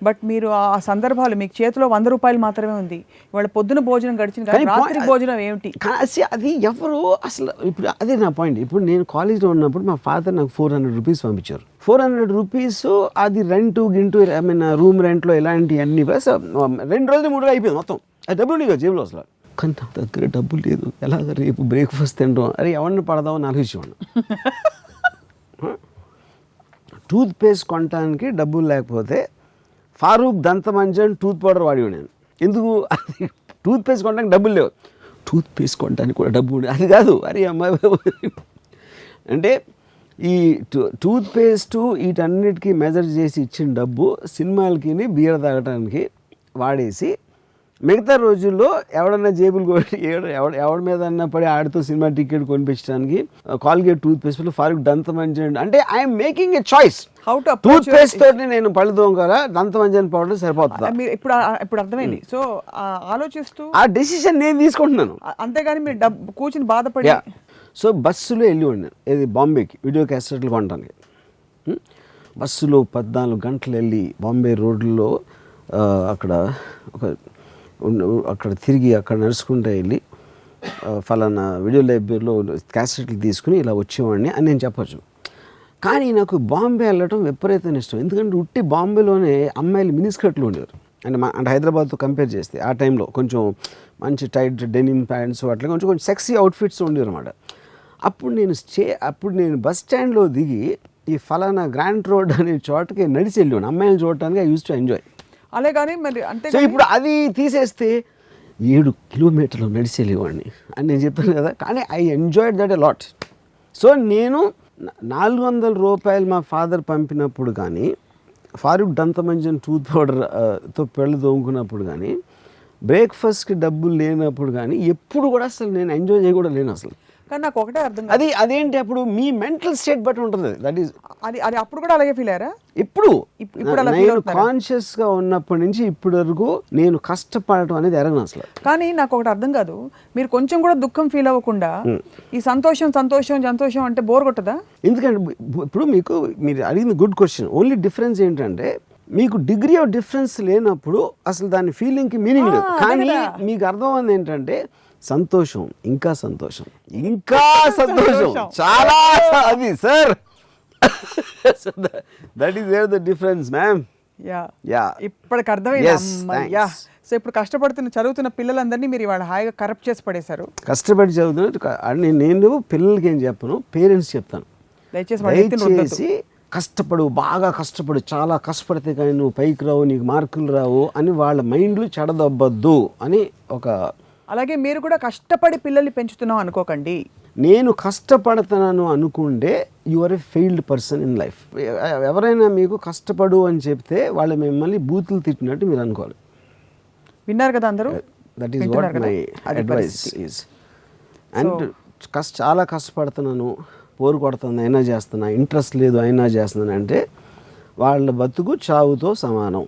బట్ మీరు ఆ సందర్భాలు మీకు చేతిలో 100 రూపాయలు మాత్రమే ఉంది, వాళ్ళ పొద్దున భోజనం గడిచింది కానీ రాత్రి భోజనం ఏమిటి అది ఎవరు అసలు. ఇప్పుడు అదే నా పాయింట్. ఇప్పుడు నేను కాలేజ్లో ఉన్నప్పుడు మా ఫాదర్ నాకు 400 రూపీస్ పంపించారు. 400 రూపీస్ అది రెంట్ గింటూ ఐ మీన్ రూమ్ రెంట్లో ఇలాంటివన్నీ 2 రోజులు 3 రోజులు అయిపోయింది మొత్తం. అది డబ్బులు నీకు జేబులో అసలు, కానీ నా దగ్గర డబ్బులు లేదు, ఎలాగ రేపు బ్రేక్ఫాస్ట్ తింటాం, అరే ఎవరిని పడదామని ఆలోచించేవాడిని. టూత్ పేస్ట్ కొనడానికి డబ్బులు లేకపోతే ఫారూక్ దంతమంజన్ టూత్ పౌడర్ వాడేవాడు నేను. ఎందుకు? అది టూత్ పేస్ట్ కొనడానికి డబ్బులు లేవు, టూత్ పేస్ట్ కొనడానికి కూడా డబ్బు ఉండేది. అది కాదు, అరే అమ్మాయి అంటే ఈ టూత్ పేస్టు వీటన్నిటికీ మెజర్ చేసి ఇచ్చిన డబ్బు సినిమాలకి బియర్ తాగడానికి వాడేసి, మిగతా రోజుల్లో ఎవడన్నా జేబులు కొట్టి ఎవడి మీద అన్నా పడి ఆడితో సినిమా టికెట్ కొనిపించడానికి కాల్గేట్ టూత్ పేస్ట్ ఫారూక్ దంతమంజన్ అంటే I'm making a choice. Toothpaste తోటి నేను పళ్ళు తోముకోవాలా, దంతమంజన్ పౌడర్ సరిపోతుందా? ఇప్పుడు అర్థమైంది. సో ఆలోచిస్తూ ఆ డెసిషన్ నేను తీసుకుంటున్నాను, అంతేగాని మీరు కూర్చుని బాధపడి. సో బస్సులో వెళ్ళి ఉన్నాను ఏది బాంబేకి వీడియో క్యాసెట్లు కొనడానికి. బస్సులో 14 గంటలు వెళ్ళి బాంబే రోడ్లలో అక్కడ తిరిగి అక్కడ నడుచుకుంటూ వెళ్ళి ఫలానా వీడియో లైబ్రరీలో క్యాసెట్లు తీసుకుని ఇలా వచ్చేవాడిని అని నేను చెప్పచ్చు. కానీ నాకు బాంబే వెళ్ళడం విపరీతమైన ఇష్టం. ఎందుకంటే ఉట్టి బాంబేలోనే అమ్మాయిలు మినీ స్కర్ట్లు ఉండేవారు. అంటే హైదరాబాద్తో కంపేర్ చేస్తే ఆ టైంలో కొంచెం మంచి టైట్ డెనిమ్ ప్యాంట్స్ అట్లా కొంచెం సెక్సీ అవుట్ఫిట్స్ ఉండేవారు అన్నమాట. అప్పుడు నేను బస్ స్టాండ్లో దిగి ఈ ఫలానా గ్రాండ్ రోడ్ అనే చోటకి నడిచి వెళ్ళాను అమ్మాయిలు చూడటానికి. I use to enjoy. అలే కానీ మరి అంటే సో ఇప్పుడు అది తీసేస్తే 7 కిలోమీటర్లు నడిచి వెళ్ళేవాడిని అని నేను చెప్తాను కదా. కానీ I enjoyed that a lot. So నేను 400 రూపాయలు మా ఫాదర్ పంపినప్పుడు కానీ, ఫారూక్ దంతమంజన్ టూత్ పౌడర్తో పెళ్ళు తోముకున్నప్పుడు కానీ, బ్రేక్ఫాస్ట్కి డబ్బులు లేనప్పుడు కానీ ఎప్పుడు కూడా అసలు నేను ఎంజాయ్ చేయకూడదు లేను అసలు. కానీ నాకు ఒకటే అర్థం అదేంటి అప్పుడు మీ మెంటల్ స్టేట్ బట్టి ఉంటుంది. దట్ ఈస్ అది అప్పుడు కూడా అలాగే ఫీల్ అయ్యారా? ఇప్పుడు నేను కాన్షియస్గా ఉన్నప్పటి నుంచి ఇప్పటి వరకు నేను కష్టపడటం అనేది ఎరగను అసలు. కానీ నాకు ఒకటి అర్థం కాదు, మీరు కొంచెం కూడా దుఃఖం ఫీల్ అవ్వకుండా ఈ సంతోషం అంటే బోర్ కొట్టదా? ఎందుకంటే ఇప్పుడు మీరు అడిగింది గుడ్ క్వశ్చన్. ఓన్లీ డిఫరెన్స్ ఏంటంటే మీకు డిగ్రీ ఆఫ్ డిఫరెన్స్ లేనప్పుడు అసలు దాని ఫీలింగ్కి మీనింగ్ లేదు. కానీ మీకు అర్థమైంది ఏంటంటే సంతోషం ఇంకా సంతోషం చాలా అది sir. That is where the difference ma'am. ఇప్పటికి అర్థమైంది. సో ఇప్పుడు చదువుతున్న పిల్లలందరినీ మీరు ఇవాళ హాయిగా కరప్ట్ చేసి పడేశారు. కష్టపడి చదువుతున్న నేను పిల్లలకి ఏం చెప్పను, పేరెంట్స్ చెప్తాను, దయచేసి బాగా కష్టపడు, చాలా కష్టపడితే కానీ నువ్వు పైకి రావు, నీకు మార్కులు రావు అని వాళ్ళ మైండ్లు చెడదొబ్బద్దు అని ఒక. అలాగే మీరు కూడా కష్టపడి పిల్లల్ని పెంచుతున్నాం అనుకోకండి. నేను కష్టపడతాను అనుకుంటే you are a failed person in life. ఎవరైనా మీకు కష్టపడు అని చెప్తే వాళ్ళు మిమ్మల్ని బూతులు తిట్టినట్టు మీరు అనుకోవాలి. విన్నారు కదా అందరూ? That is what my advice is. And చాలా కష్టపడుతున్నాను, పోరు కొడుతుంది అయినా చేస్తున్నా, ఇంట్రెస్ట్ లేదు అయినా చేస్తున్నాను అంటే వాళ్ళ బతుకు చావుతో సమానం.